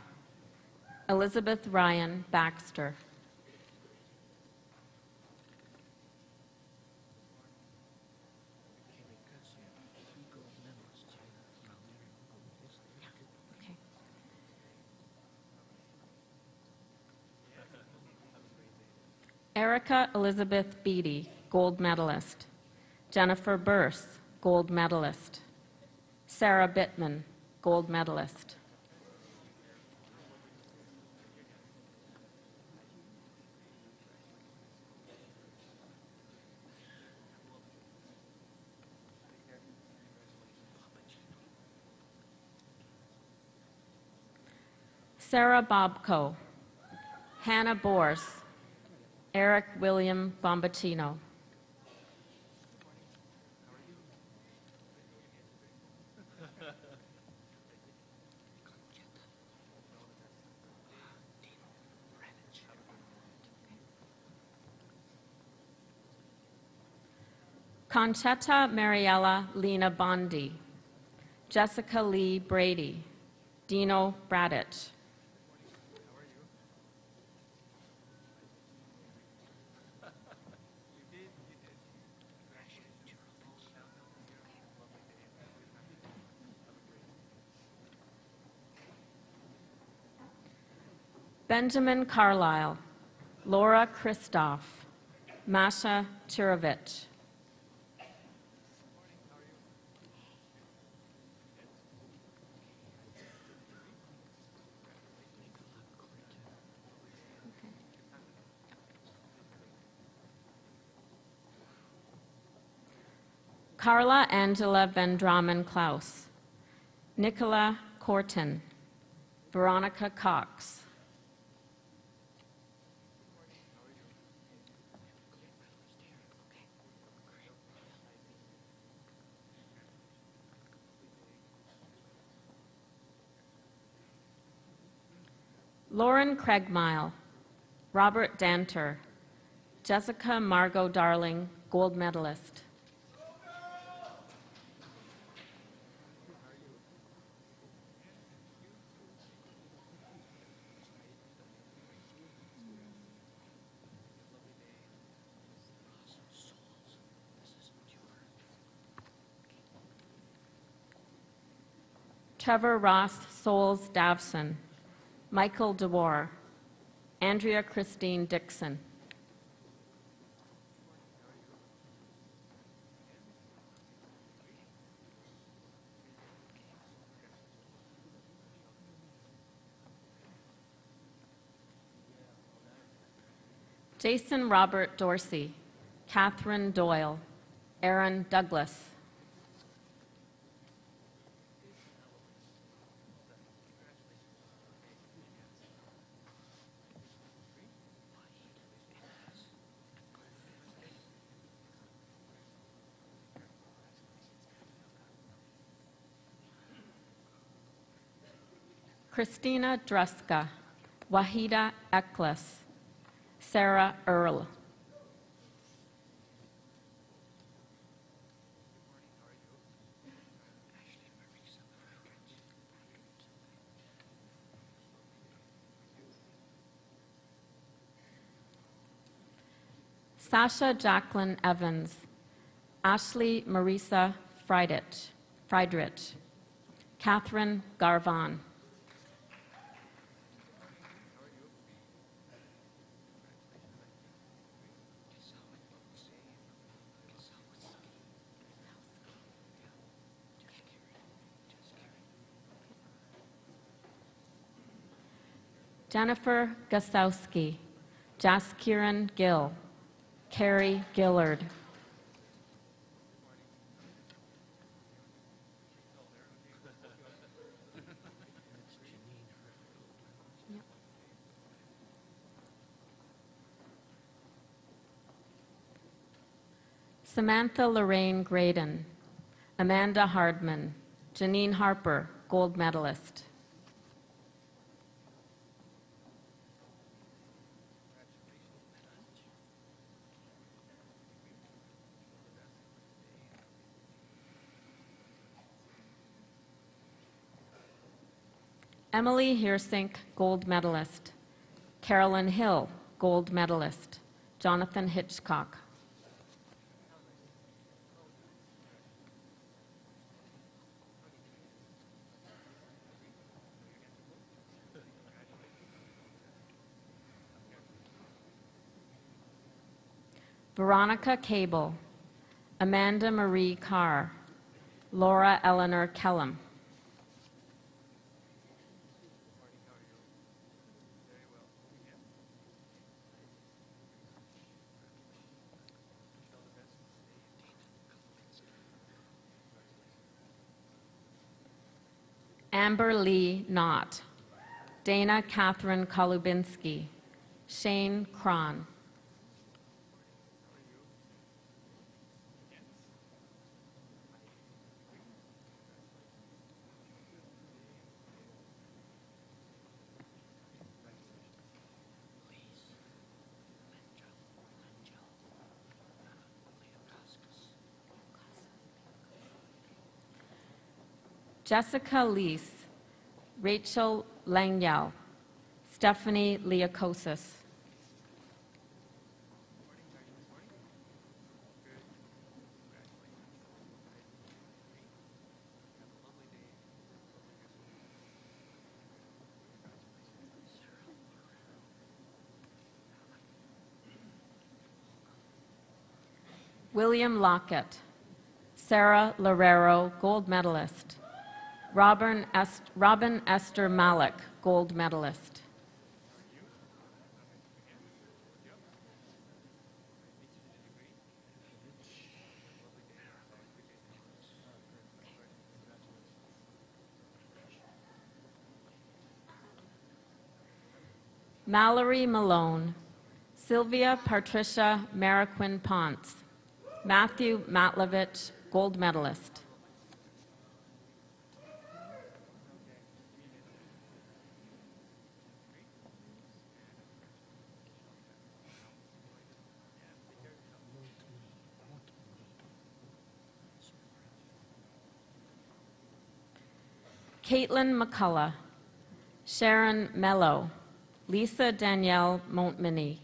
Elizabeth Ryan Baxter, Erica Elizabeth Beatty, gold medalist, Jennifer Burse, gold medalist, Sarah Bittman, gold medalist. Sarah Bobko, Hannah Bors, Eric William Bombacino. Conchetta Mariella Lena Bondi, Jessica Lee Brady, Dino Bradich, Benjamin Carlisle, Laura Christoph, Masha Chirovich, Carla Angela Vendramen Klaus, Nicola Corton, Veronica Cox, Lauren Craigmile, Robert Danter, Jessica Margot Darling, gold medalist. Trevor Ross Souls Davson, Michael DeWar, Andrea Christine Dixon. Jason Robert Dorsey, Catherine Doyle, Aaron Douglas. Christina Druska, Wahida Eklas, Sarah Earl. Sasha Jacqueline Evans, Ashley Marisa Friedrich, Catherine Garvan. Jennifer Gasowski, Jaskiran Gill, Carrie Gillard. Samantha Lorraine Graydon, Amanda Hardman, Janine Harper, gold medalist. Emily Heersink, gold medalist. Carolyn Hill, gold medalist. Jonathan Hitchcock. Veronica Cable, Amanda Marie Carr, Laura Eleanor Kellum. Amber Lee Knott, Dana Catherine Kolubinski, Shane Cron. Jessica Lees, Rachel Langyal, Stephanie Leocosis. William Lockett, Sarah Lorero, gold medalist. Robin Esther Malik, gold medalist. Mallory Malone, Sylvia Patricia Mariquin Ponce, Matthew Matlovich, gold medalist. Caitlin McCullough, Sharon Mello, Lisa Danielle Montminy.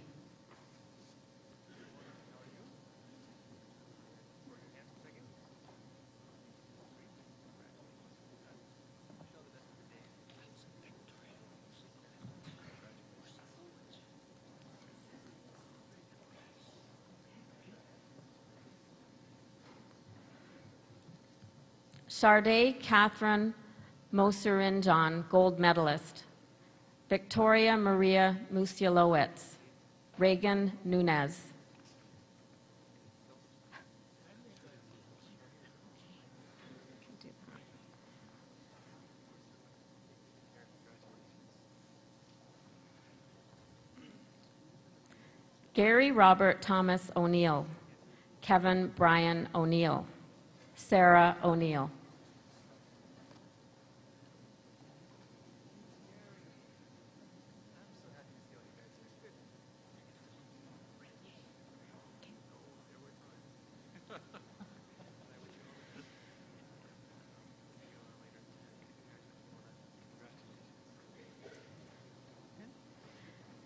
Sharday Catherine Mosurinjan, gold medalist. Victoria Maria Musialowitz, Reagan Nunez. Gary Robert Thomas O'Neill, Kevin Brian O'Neill, Sarah O'Neill.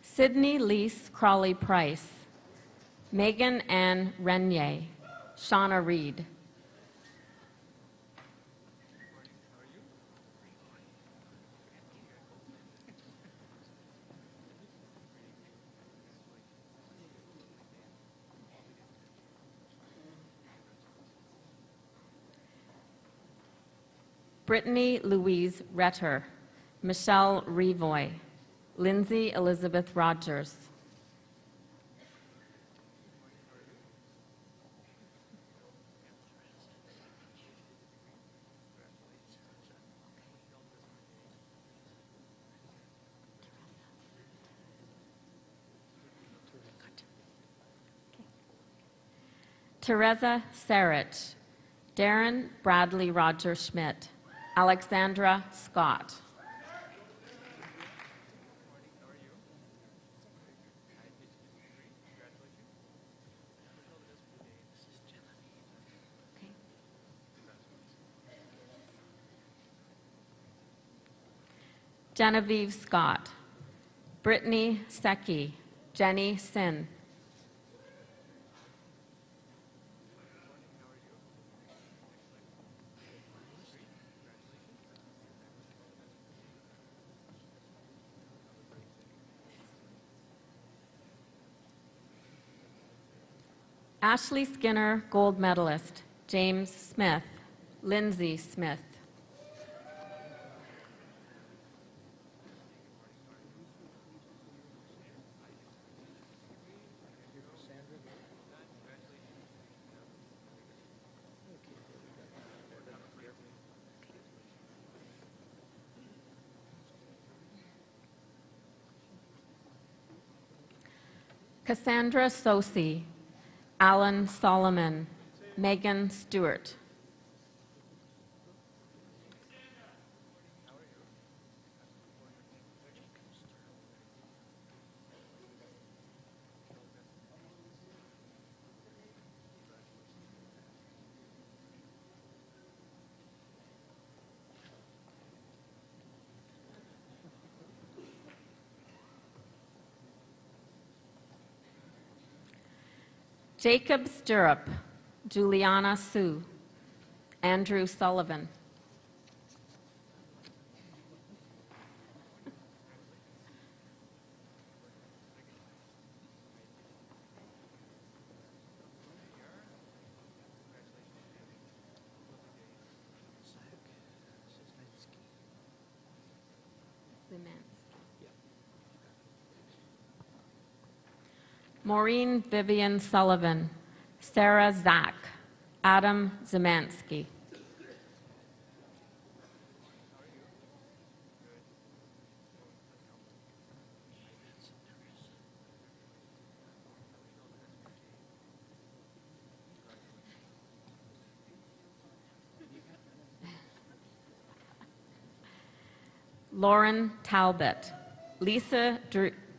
Sydney Lise Crawley Price, Megan Ann Renier, Shauna Reed. Brittany Louise Retter, Michelle Revoy, Lindsay Elizabeth Rogers. Teresa Sarich, Darren Bradley Roger Schmidt, Alexandra Scott. Genevieve Scott, Brittany Secchi, Jenny Sin. Ashley Skinner, gold medalist, James Smith, Lindsay Smith. Cassandra Sosi, Alan Solomon, Megan Stewart. Jacob Stirrup, Juliana Sue, Andrew Sullivan. Maureen Vivian Sullivan, Sarah Zach, Adam Zemansky. Lauren Talbot,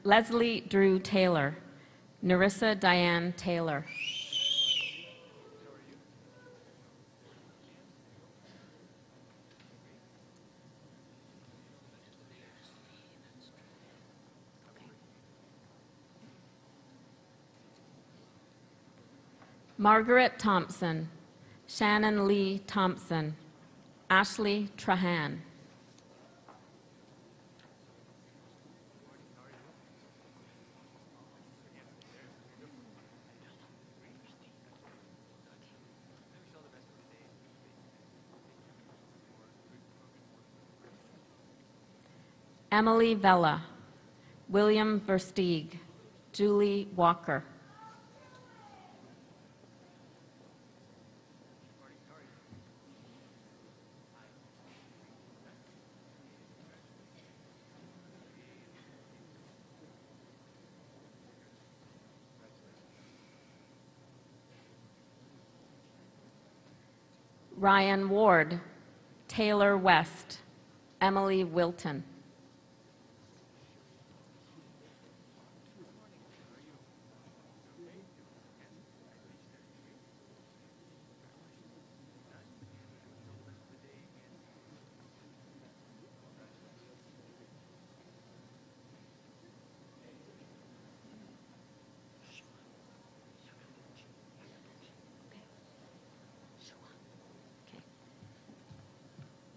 Leslie Drew Taylor, Narissa Diane Taylor. Margaret Thompson, Shannon Lee Thompson, Ashley Trahan. Emily Vella, William Versteeg, Julie Walker. Ryan Ward, Taylor West, Emily Wilton.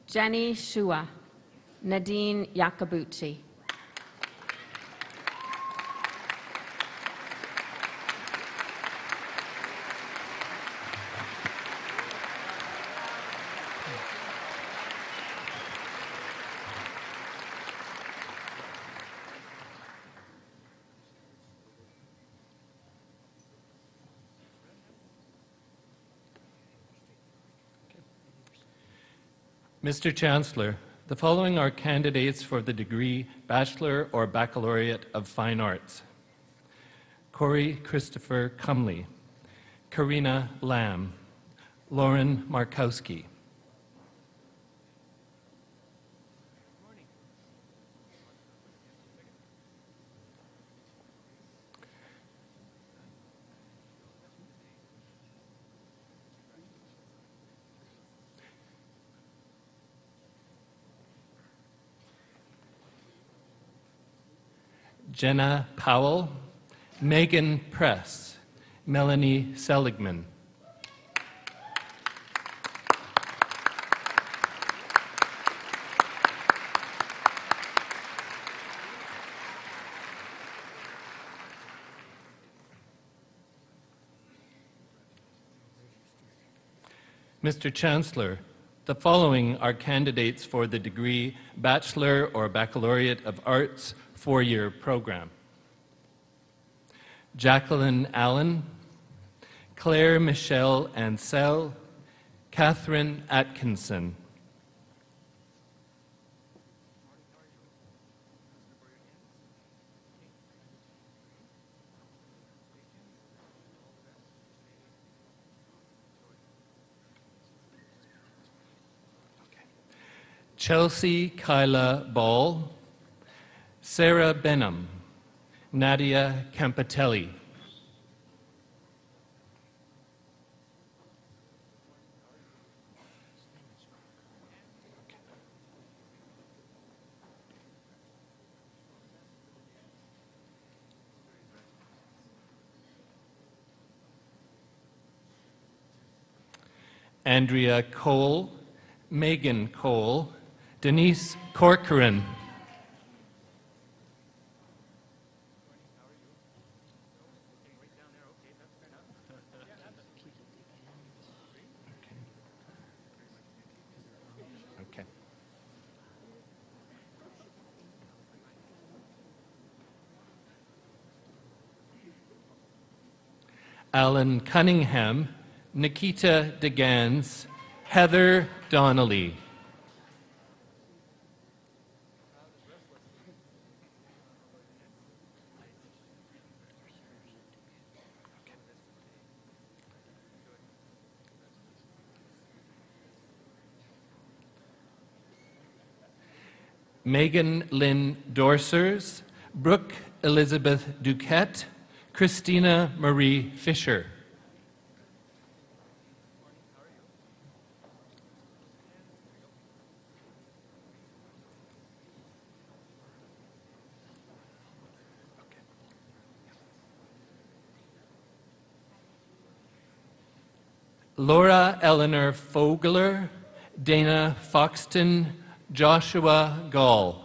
Jenny Shua, Nadine Yakabuchi.
Mr. Chancellor, the following are candidates for the degree Bachelor or Baccalaureate of Fine Arts: Corey Christopher Cumley, Karina Lamb, Lauren Markowski. Jenna Powell, Megan Press, Melanie Seligman. Mr. Chancellor, the following are candidates for the degree Bachelor or Baccalaureate of Arts four-year program: Jacqueline Allen, Claire Michelle Ansell, Catherine Atkinson. Chelsea Kyla Ball, Sarah Benham, Nadia Campitelli. Andrea Cole, Megan Cole, Denise Corcoran. Okay. Alan Cunningham, Nikita DeGans, Heather Donnelly. Megan Lynn Dorsers, Brooke Elizabeth Duquette, Christina Marie Fisher. Laura Eleanor Fogler, Dana Foxton, Joshua Gall.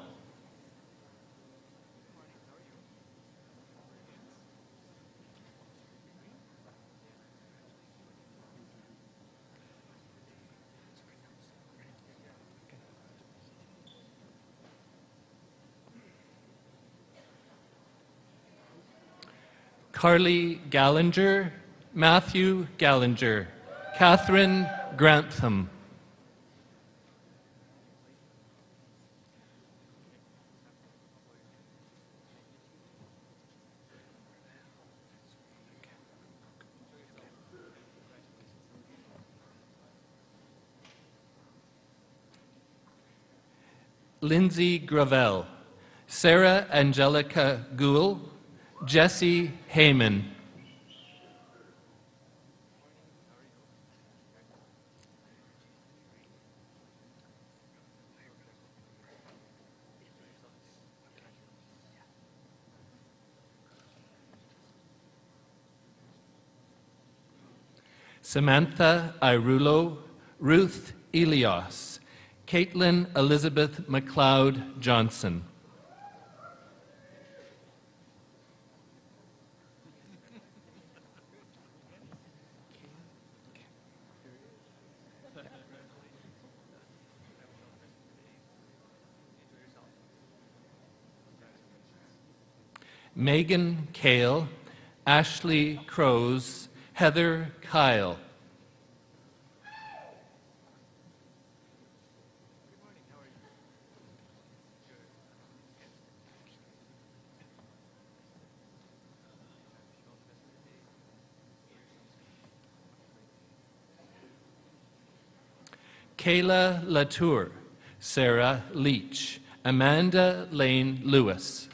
Carly Gallinger, Matthew Gallinger, Catherine Grantham. Lindsay Gravel, Sarah Angelica Gould, Jesse Heyman. Samantha Irulo, Ruth Elios, Caitlin Elizabeth McLeod Johnson. Megan Kale, Ashley Crows, Heather Kyle. Kayla Latour, Sarah Leach, Amanda Lane Lewis.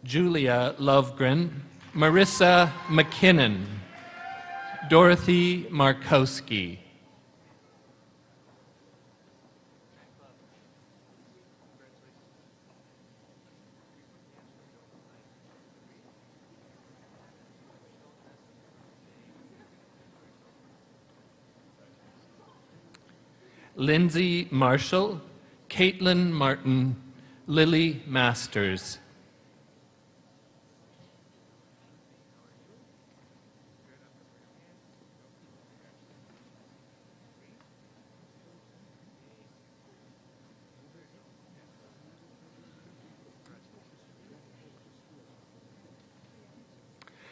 Julia Lovegren, Marissa McKinnon, Dorothy Markowski. Lindsay Marshall, Caitlin Martin, Lily Masters.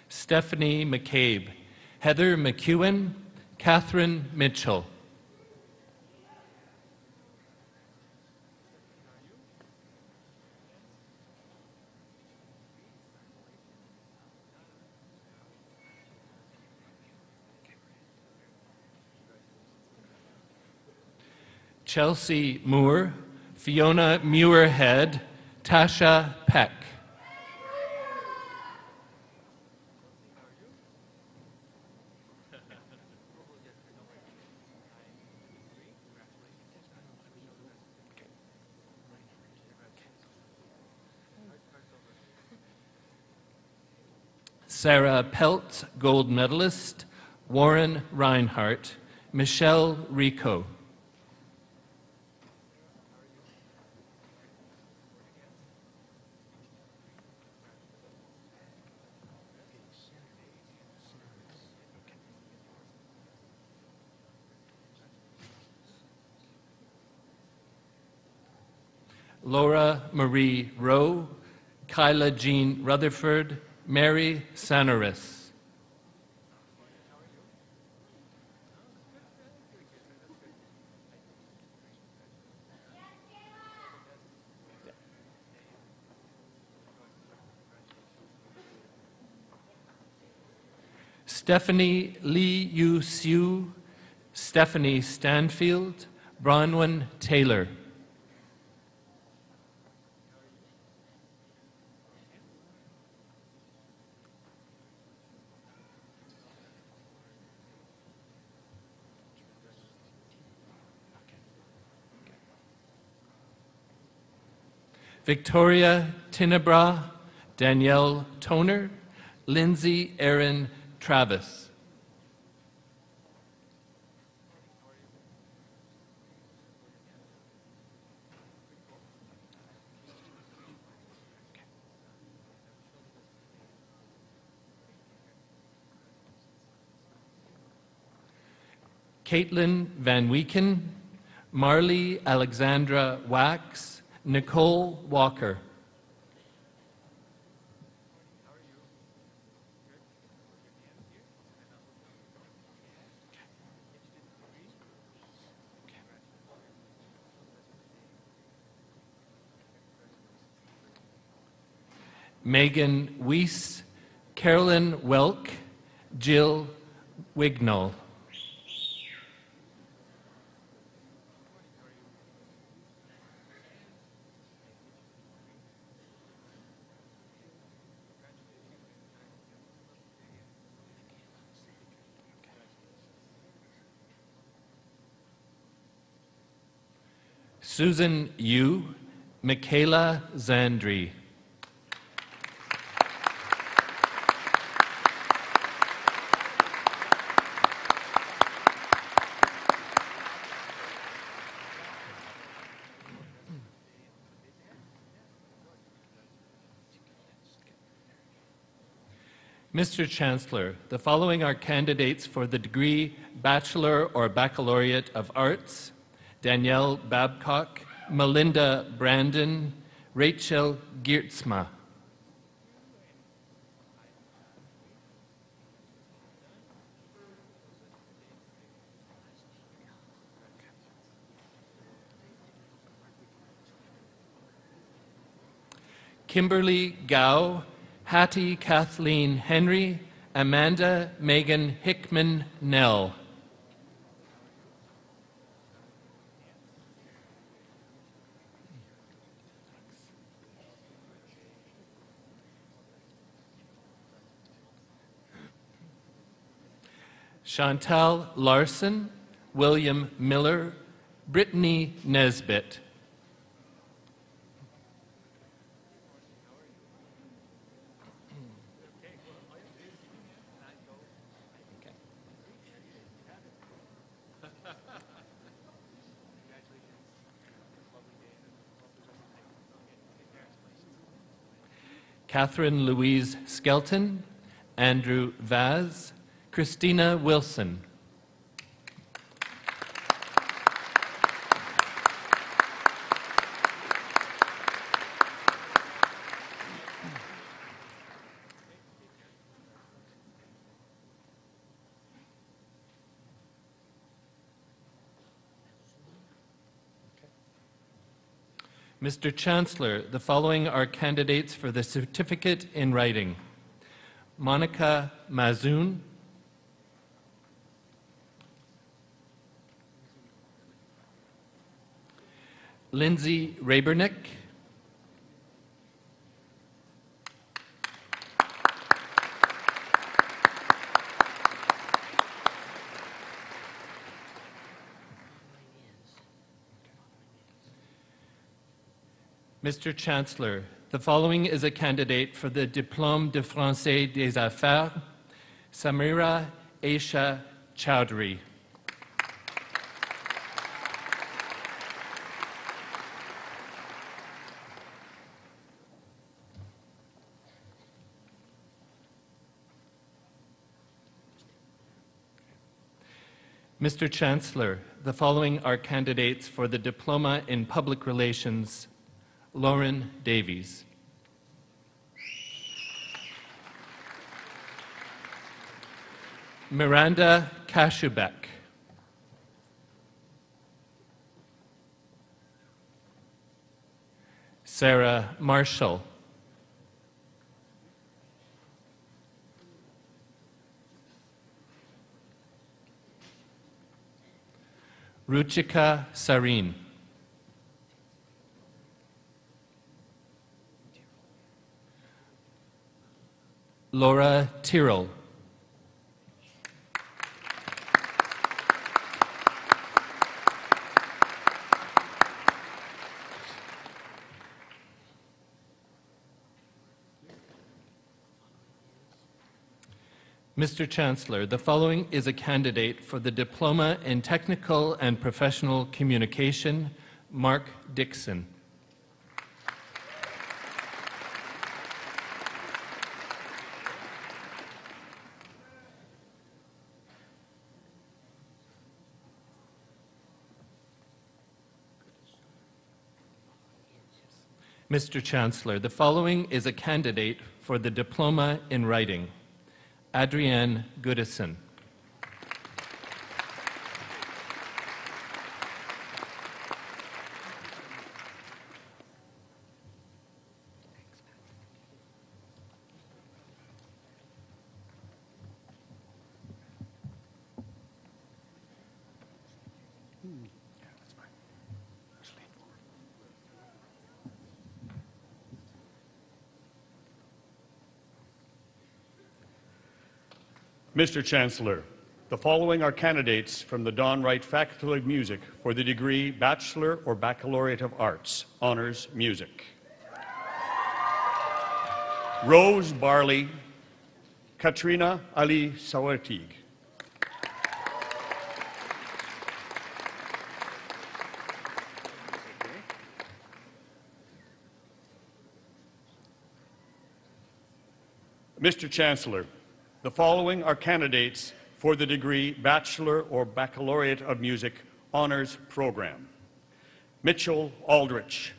Stephanie McCabe, Heather McEwen, Catherine Mitchell. Chelsea Moore, Fiona Muirhead, Tasha Peck. Sarah Pelt, gold medalist, Warren Reinhardt, Michelle Rico. Laura Marie Rowe, Kyla Jean Rutherford, Mary Sanaris. Stephanie Lee Yu Siu, Stephanie Stanfield, Bronwyn Taylor. Victoria Tinebra, Danielle Toner, Lindsay Erin Travis. Caitlin Van Weeken, Marley Alexandra Wax, Nicole Walker. Megan Weiss, Carolyn Welk, Jill Wignall. Susan Yu, Michaela Zandri. Mr. Chancellor, the following are candidates for the degree Bachelor or Baccalaureate of Arts: Danielle Babcock, Melinda Brandon, Rachel Geertsma. Kimberly Gao, Hattie Kathleen Henry, Amanda Megan Hickman Nell. Chantal Larson, William Miller, Brittany Nesbitt. Catherine Louise Skelton, Andrew Vaz, Christina Wilson. Mr. Chancellor, the following are candidates for the certificate in writing: Monica Mazoon, Lindsay Rabernick, Mr. Chancellor, the following is a candidate for the Diplôme de Français des Affaires: Samira Aisha Chowdhury. Mr. Chancellor, the following are candidates for the Diploma in Public Relations: Lauren Davies. Miranda Kashubek. Sarah Marshall. Ruchika Sareen. Laura Tyrrell. Mr. Chancellor, the following is a candidate for the Diploma in Technical and Professional Communication, Mark Dixon. Mr. Chancellor, the following is a candidate for the Diploma in Writing, Adrienne Goodison.
Mr. Chancellor, the following are candidates from the Don Wright Faculty of Music for the degree Bachelor or Baccalaureate of Arts, Honors Music. Rose Barley, Katrina Ali Sawatig. Mr. Chancellor, the following are candidates for the degree Bachelor or Baccalaureate of Music Honors Program. Mitchell Aldrich,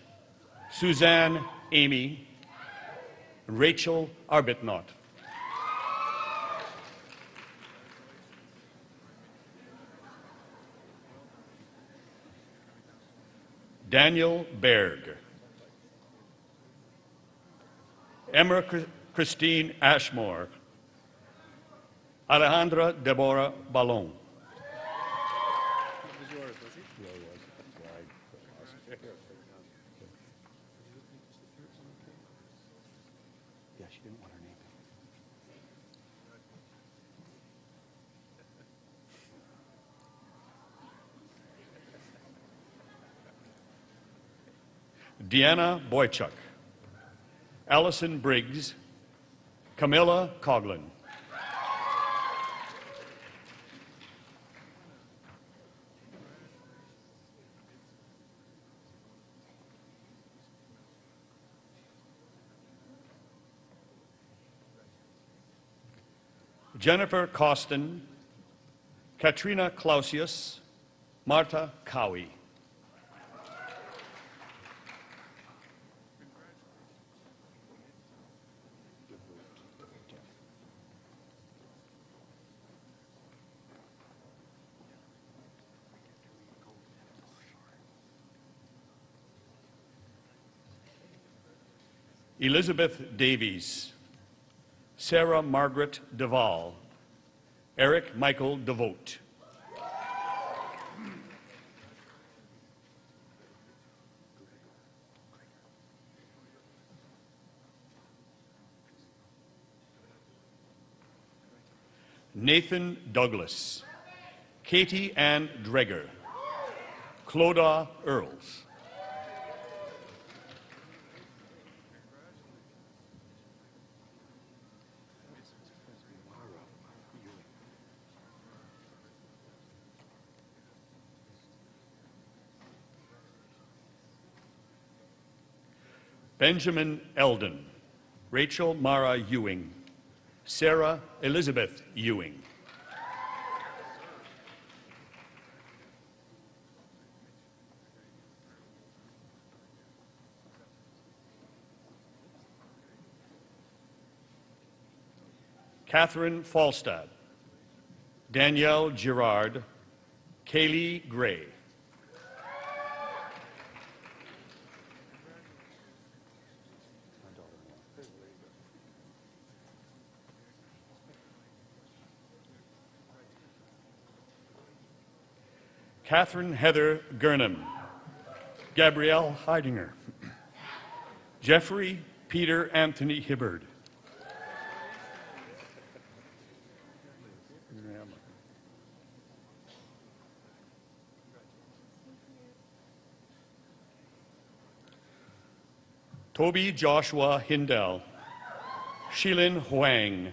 Suzanne Amy, Rachel Arbuthnot. Daniel Berg. Emma Christine Ashmore. Alejandra Deborah Ballon. Yeah, she didn't want her name. Deanna Boychuk. Allison Briggs. Camilla Coughlin. Jennifer Costin, Katrina Clausius, Marta Cowie. Elizabeth Davies, Sarah Margaret Duvall, Eric Michael DeVote. Nathan Douglas, Katie Ann Dreger, Clodagh Earls. Benjamin Eldon, Rachel Mara Ewing, Sarah Elizabeth Ewing. Catherine Falstad, Danielle Girard, Kaylee Gray. Catherine Heather Gurnham, Gabrielle Heidinger, Jeffrey Peter Anthony Hibbard, Toby Joshua Hindell, Shilin Huang,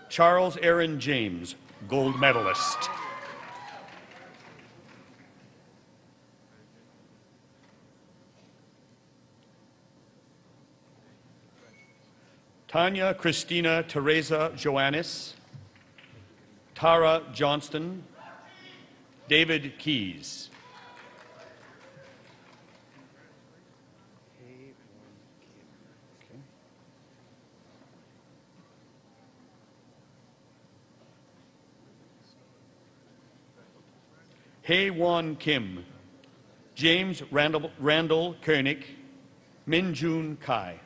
Charles Aaron James, gold medalist. Tanya Christina Teresa Joannis, Tara Johnston, David Keys. Hae Won Kim, James Randall Koenig, Min Jun Kai.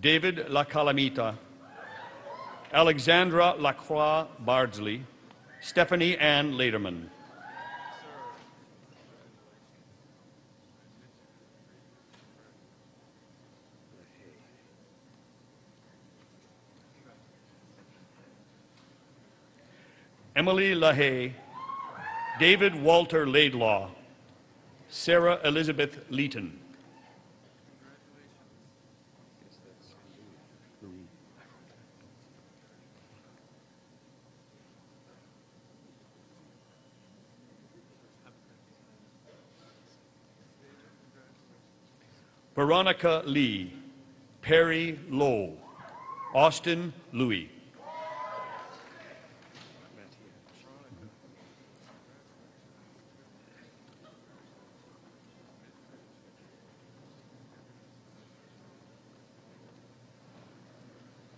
David Lacalamita, Alexandra Lacroix Bardsley, Stephanie Ann Lederman. Emily LaHaye, David Walter Laidlaw, Sarah Elizabeth Leeton. Veronica Lee, Perry Lowe, Austin Louis.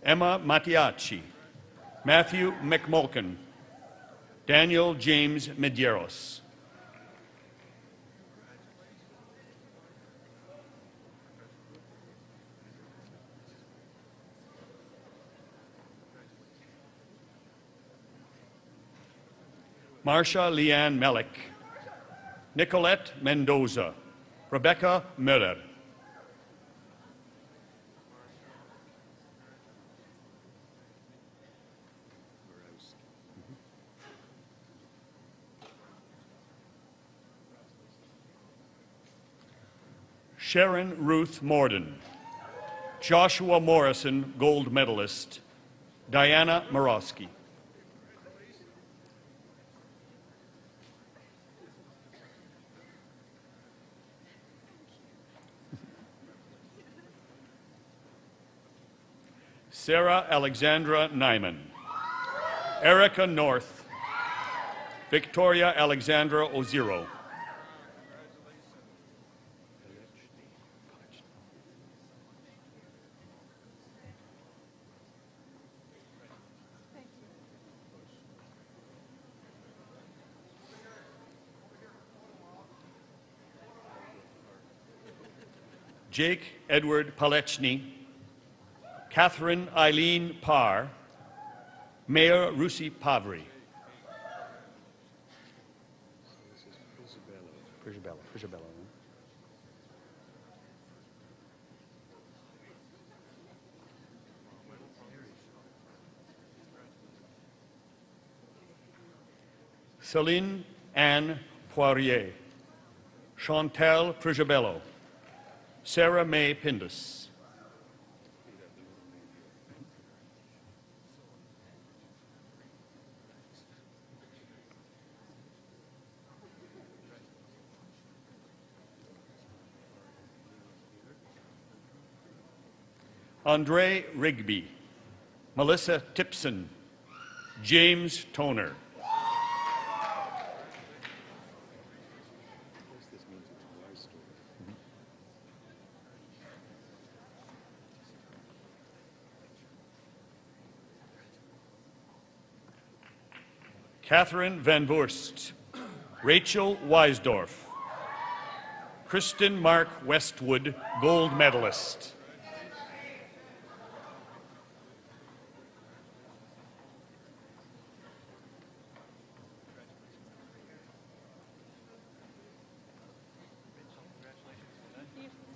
Emma Mattiacci, Matthew McMulkin, Daniel James Medeiros. Marsha Leanne Mellick, Nicolette Mendoza, Rebecca Miller. Sharon Ruth Morden, Joshua Morrison, gold medalist, Diana Morosky. Sarah Alexandra Nyman, Erica North, Victoria Alexandra Oziro. Jake Edward Palechny, Catherine Eileen Parr, Mayor Rusi Pavri. Celine Anne Poirier, Chantal Prujabello, Sarah May Pindus. Andre Rigby, Melissa Tipson, James Toner. Catherine Van Voorst, Rachel Weisdorf, Kristen Mark Westwood, gold medalist.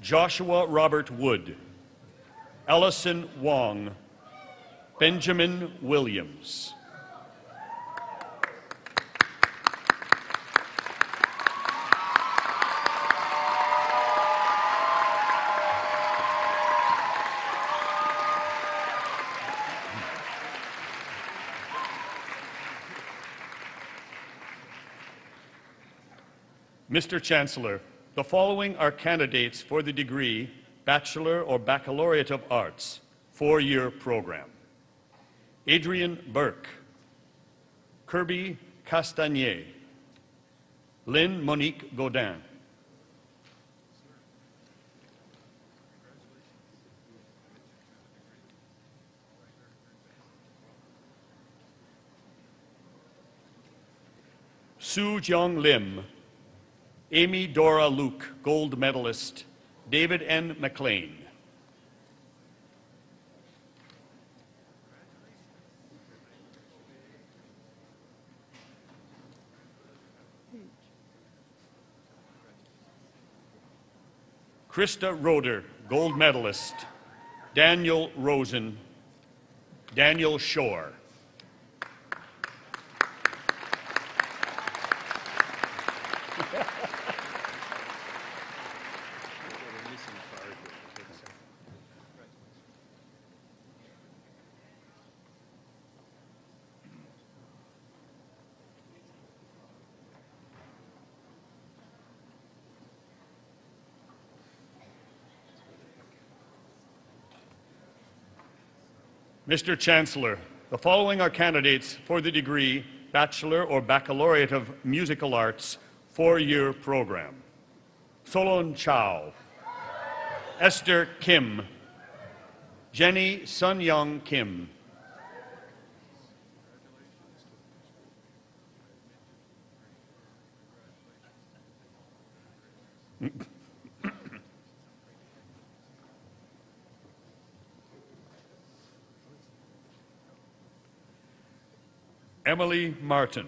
Joshua Robert Wood, Ellison Wong, Benjamin Williams. Mr. Chancellor, the following are candidates for the degree Bachelor or Baccalaureate of Arts, four-year program. Adrian Burke, Kirby Castagnier, Lynn Monique Godin, Sue Jiong Lim, Amy Dora Luke, gold medalist, David N. McLean. Krista Roeder, gold medalist, Daniel Rosen, Daniel Shore. Mr. Chancellor, the following are candidates for the degree Bachelor or Baccalaureate of Musical Arts, four-year program. Solon Chow, Esther Kim, Jenny Sun Young Kim, Emily Martin,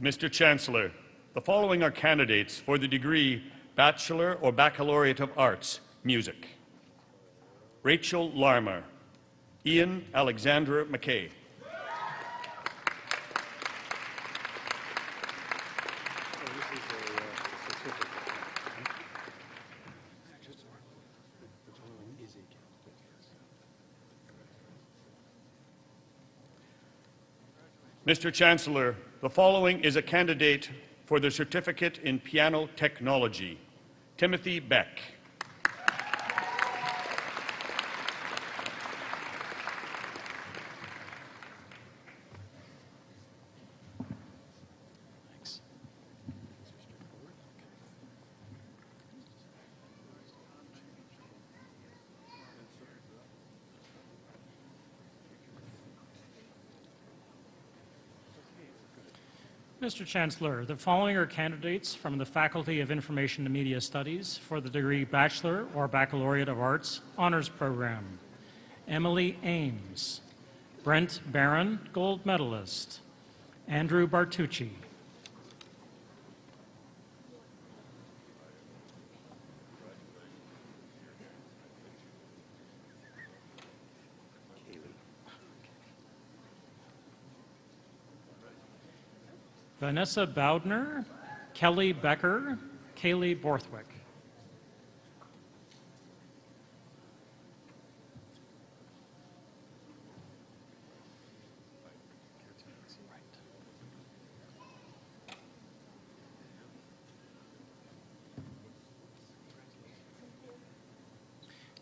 Mr. Chancellor, the following are candidates for the degree Bachelor or Baccalaureate of Arts, Music. Rachel Larmer, Ian Alexander McKay, Mr. Chancellor, the following is a candidate for the Certificate in Piano Technology. Timothy Beck.
Mr. Chancellor, the following are candidates from the Faculty of Information and Media Studies for the degree Bachelor or Baccalaureate of Arts Honors Program. Emily Ames, Brent Barron, gold medalist, Andrew Bartucci, Vanessa Bowdner, Kelly Becker, Kaylee Borthwick.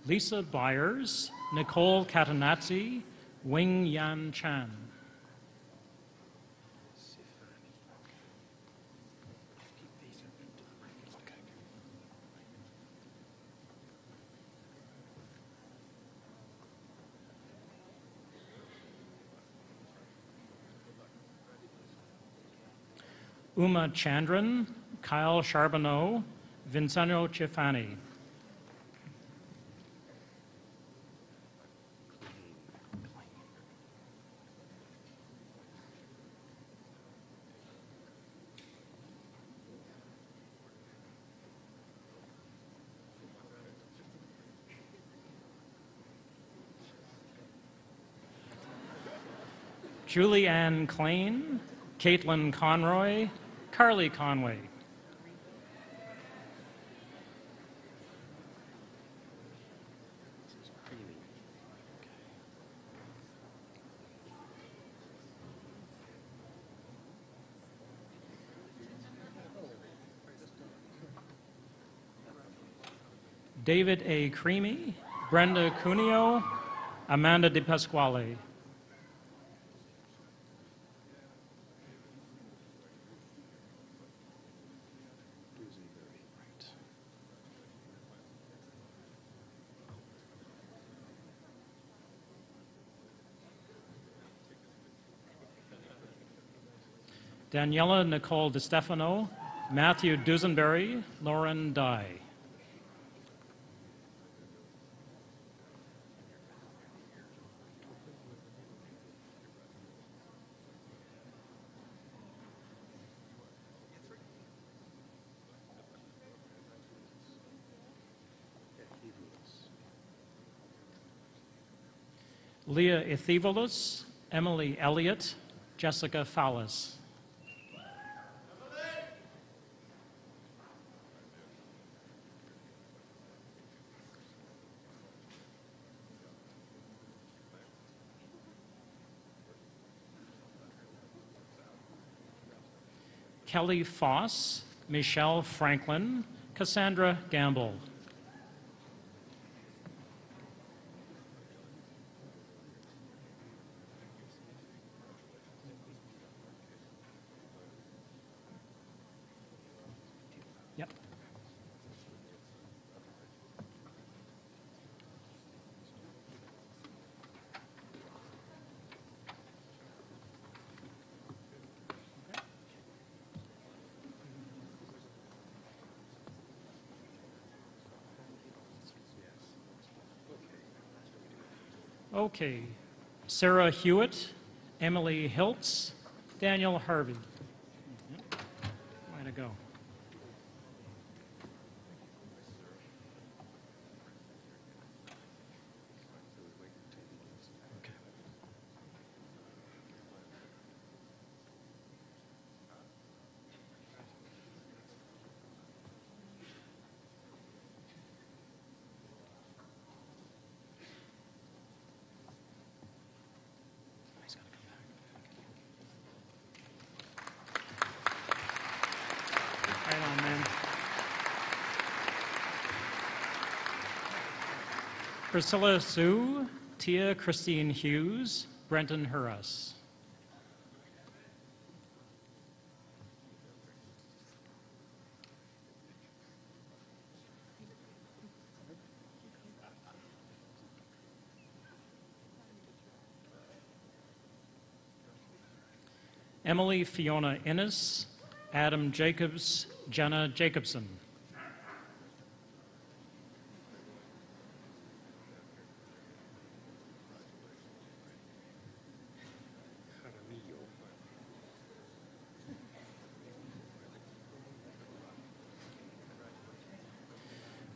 Lisa Byers, Nicole Catanazzi, Wing Yan Chan. Uma Chandran, Kyle Charbonneau, Vincenzo Cifani. Julie Ann Klain, Caitlin Conroy, Carly Conway. David A. Creamy, Brenda Cuneo, Amanda De Pasquale. Daniela Nicole DeStefano, Matthew Dusenberry, Lauren Dye. Leah Ethevolos, Emily Elliott, Jessica Fowlis. Kelly Foss, Michelle Franklin, Cassandra Gamble. Yep. Okay. Sarah Hewitt, Emily Hiltz, Daniel Harvey. Way to go. Right on, man. Priscilla Sue, Tia Christine Hughes, Brenton Hurras. Emily Fiona Innes, Adam Jacobs, Jenna Jacobson.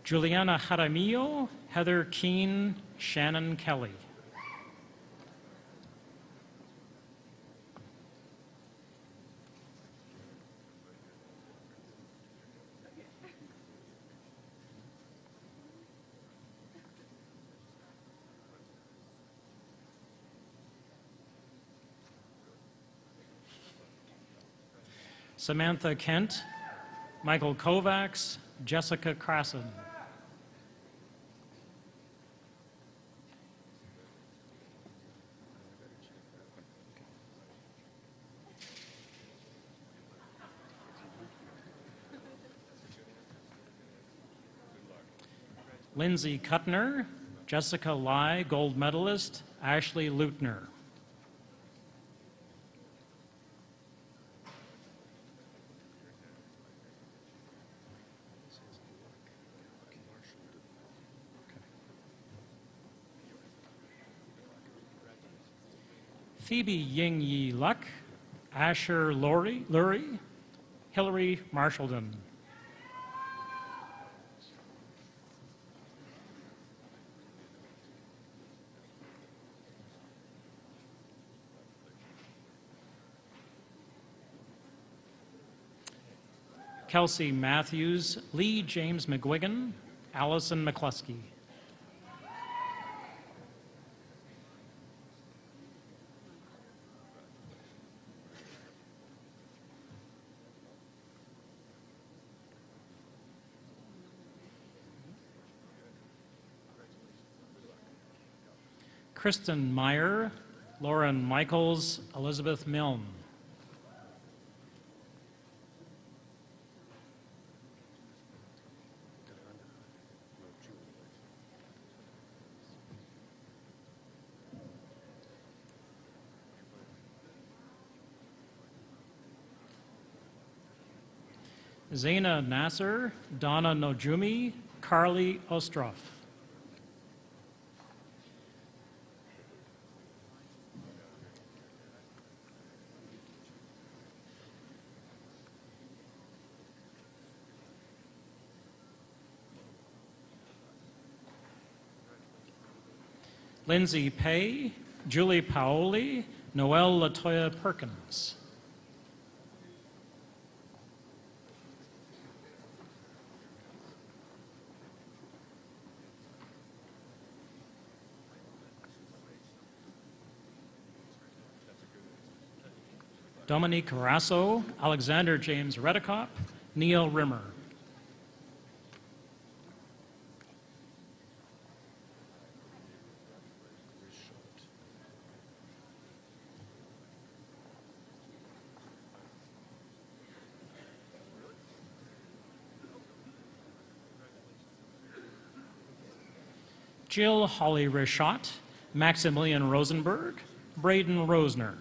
Juliana Jaramillo, Heather Keene, Shannon Kelly. Samantha Kent, Michael Kovacs, Jessica Krasen. Lindsay Kuttner, Jessica Lai, gold medalist, Ashley Lutner. Phoebe Ying Yi Luck, Asher Lurie, Hillary Marshallton. Kelsey Matthews, Lee James McGuigan, Allison McCluskey. Kristen Meyer, Lauren Michaels, Elizabeth Milne. Zaina Nasser, Donna Nojumi, Carly Ostroff. Lindsay Pay, Julie Paoli, Noelle Latoya Perkins. Dominique Carasso, Alexander James Redicop, Neil Rimmer. Jill Holly Richot, Maximilian Rosenberg, Braden Rosner.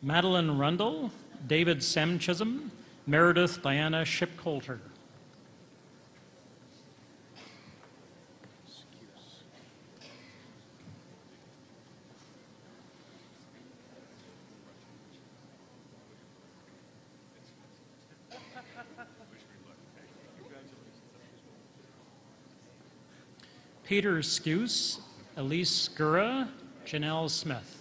Madeline Rundle, David Semchisholm, Meredith Diana Ship-Coulter. Peter Skuse, Elise Skura, Janelle Smith.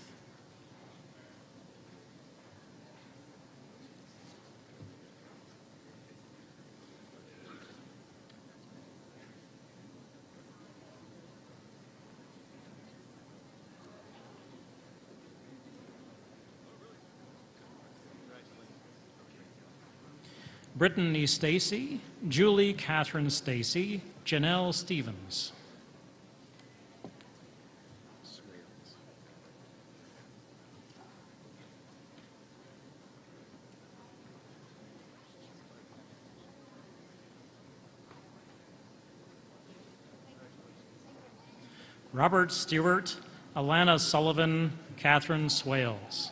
Brittany Stacy, Julie Catherine Stacy, Janelle Stevens. Robert Stewart, Alana Sullivan, Catherine Swales.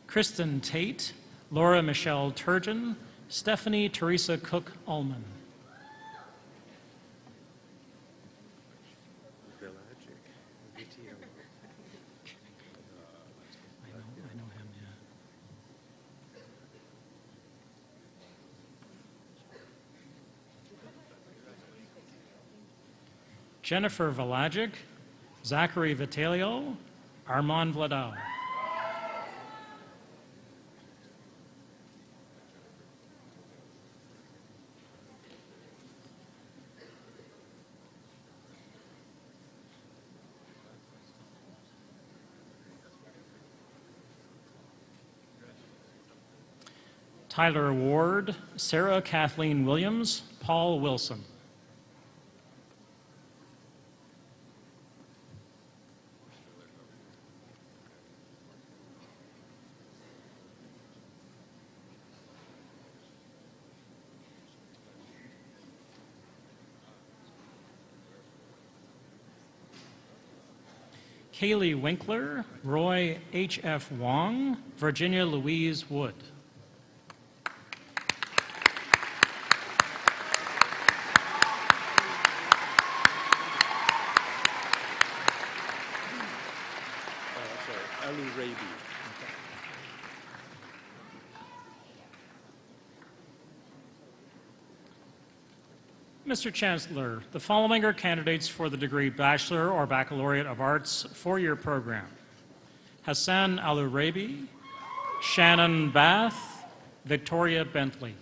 Kristen Tate, Laura Michelle Turgeon, Stephanie Teresa Cook Ullman. I know him, yeah. Jennifer Valagic, Zachary Vitalio, Armand Vladau. Tyler Ward, Sarah Kathleen Williams, Paul Wilson. Kaylee Winkler, Roy H.F. Wong, Virginia Louise Wood. Mr. Chancellor, the following are candidates for the degree Bachelor or Baccalaureate of Arts four-year program. Hassan Al-Urabi, Shannon Bath, Victoria Bentley.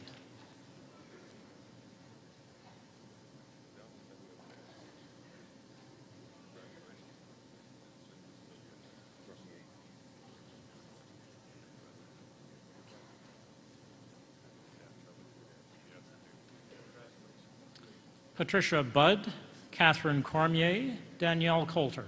Patricia Budd, Catherine Cormier, Danielle Coulter.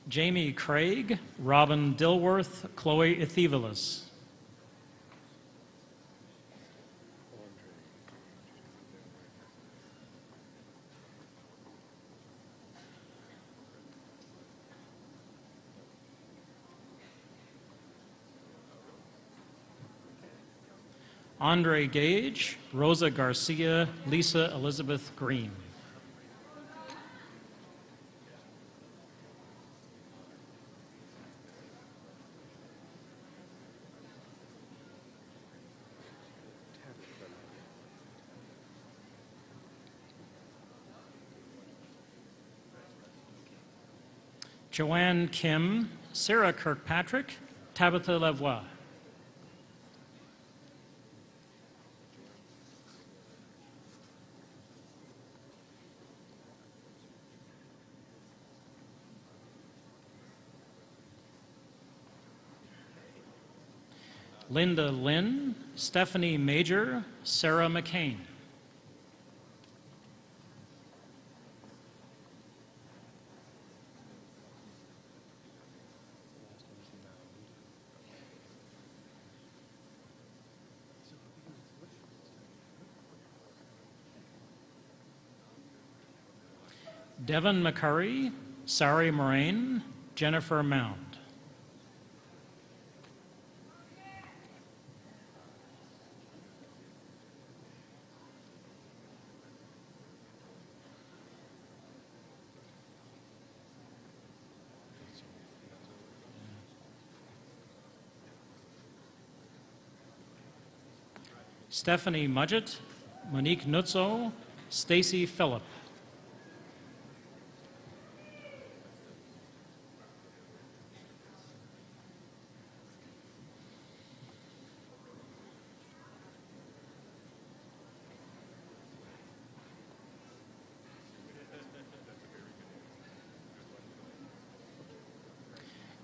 Jamie Craig, Robin Dilworth, Chloe Ethevelis. Andre Gage, Rosa Garcia, Lisa Elizabeth Green. Joanne Kim, Sarah Kirkpatrick, Tabitha Lavoie. Linda Lynn, Stephanie Major, Sarah McCain. Devin McCurry, Sari Moraine, Jennifer Mound. Stephanie Mudgett, Monique Nutzo, Stacy Phillip.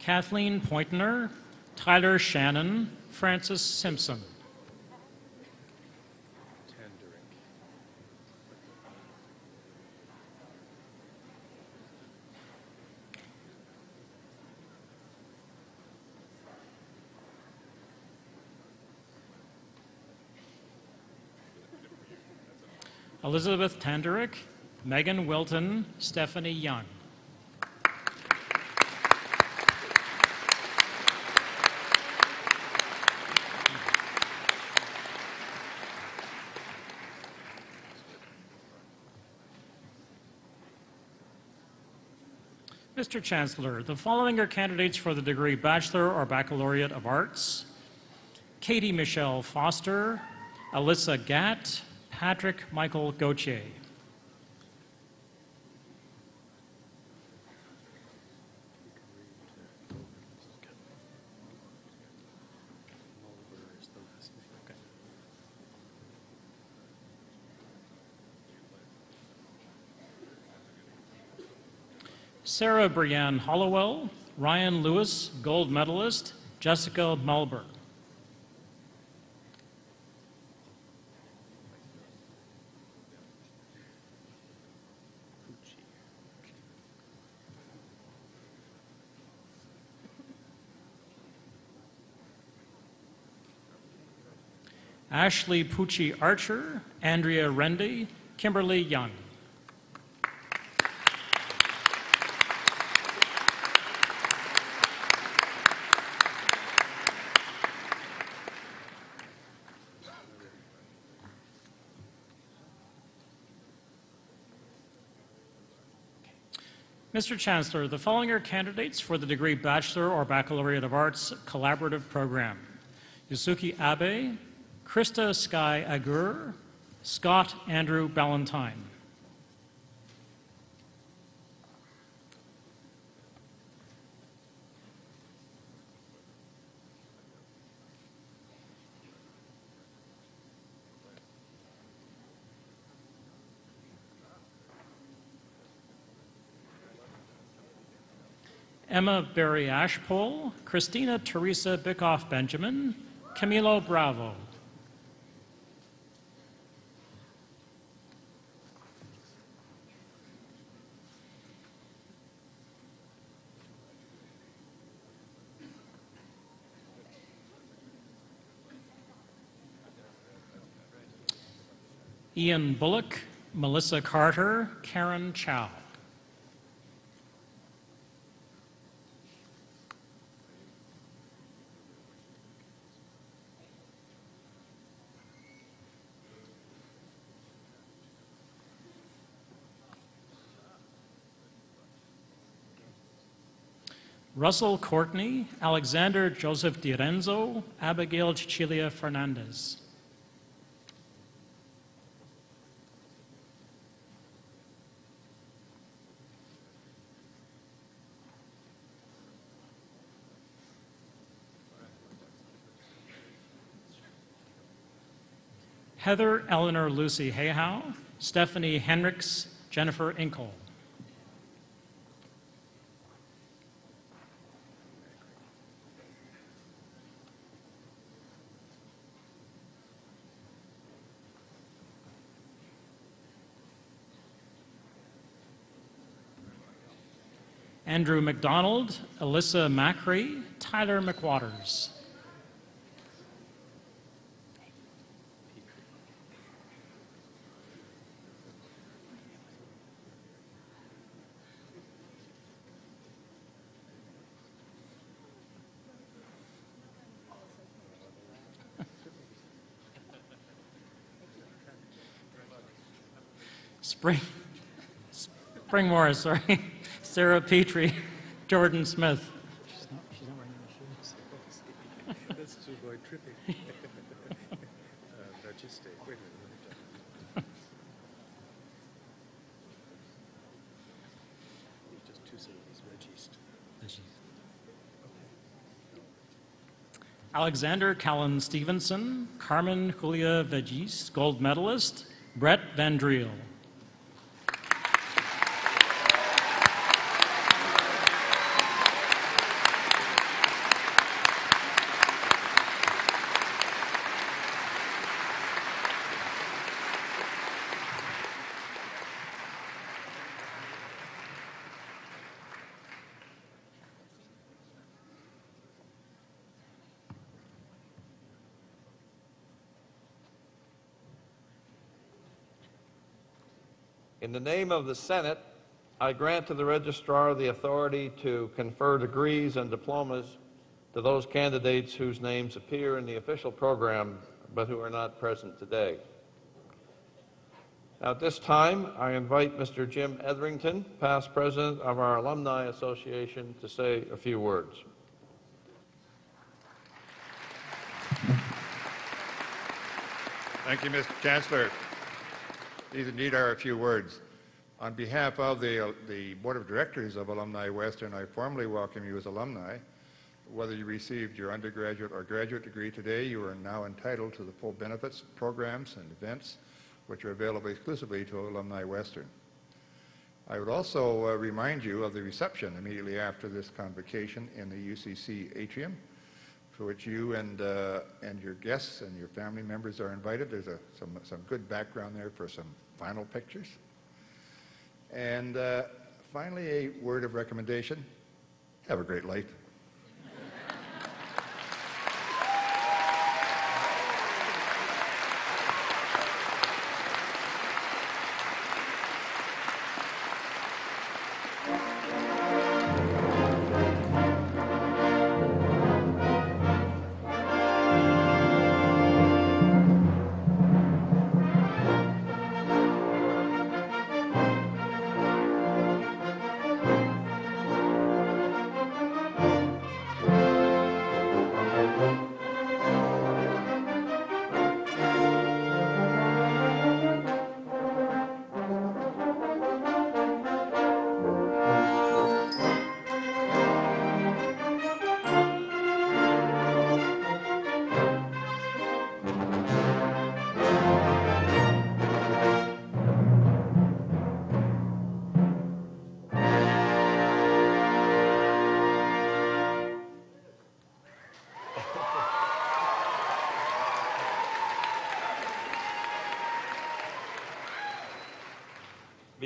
Kathleen Pointner, Tyler Shannon, Francis Simpson. Elizabeth Tanderick, Megan Wilton, Stephanie Young. Mr. Chancellor, the following are candidates for the degree Bachelor or Baccalaureate of Arts. Katie Michelle Foster, Alyssa Gatt, Patrick Michael Gauthier. Sarah Brianne Hollowell, Ryan Lewis, gold medalist, Jessica Mulber. Ashley Pucci Archer, Andrea Rendy, Kimberly Young. Mr. Chancellor, the following are candidates for the degree Bachelor or Baccalaureate of Arts Collaborative Program: Yusuke Abe, Krista Sky Agur, Scott Andrew Ballantyne. Emma Berry Ashpole, Christina Teresa Bickoff Benjamin, Camilo Bravo. Ian Bullock, Melissa Carter, Karen Chow. Russell Courtney, Alexander Joseph Direnzo, Abigail Cecilia Fernandez. Heather Eleanor Lucy Hayhow, Stephanie Henricks, Jennifer Inkle. Andrew McDonald, Alyssa Macri, Tyler McWaters. Spring Morris, sorry. Sarah Petrie, Jordan Smith. She's not wearing any shoes.
That's to avoid tripping. No, just stay. Wait a minute. Just two syllables. Veggies.
Alexander Callan Stevenson, Carmen Julia Vegis, gold medalist, Brett Van Driel.
In the name of the Senate, I grant to the Registrar the authority to confer degrees and diplomas to those candidates whose names appear in the official program but who are not present today. Now, at this time, I invite Mr. Jim Etherington, past president of our Alumni Association, to say a few words.
Thank you, Mr. Chancellor. These indeed are a few words. On behalf of the Board of Directors of Alumni Western, I formally welcome you as alumni. Whether you received your undergraduate or graduate degree today, you are now entitled to the full benefits, programs, and events which are available exclusively to Alumni Western. I would also remind you of the reception immediately after this convocation in the UCC atrium, for which you and your guests and your family members are invited. There's some good background there for some final pictures. And finally, a word of recommendation. Have a great life.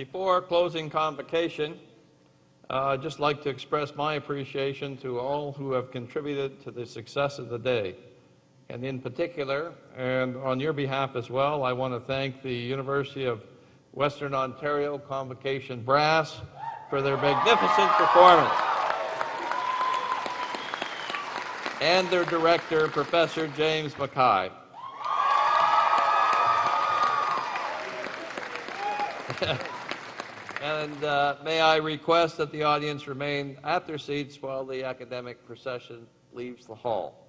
Before closing convocation, I'd just like to express my appreciation to all who have contributed to the success of the day. And in particular, and on your behalf as well, I want to thank the University of Western Ontario Convocation Brass for their magnificent performance, and their director, Professor James Mackay. And may I request that the audience remain at their seats while the academic procession leaves the hall.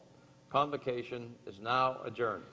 Convocation is now adjourned.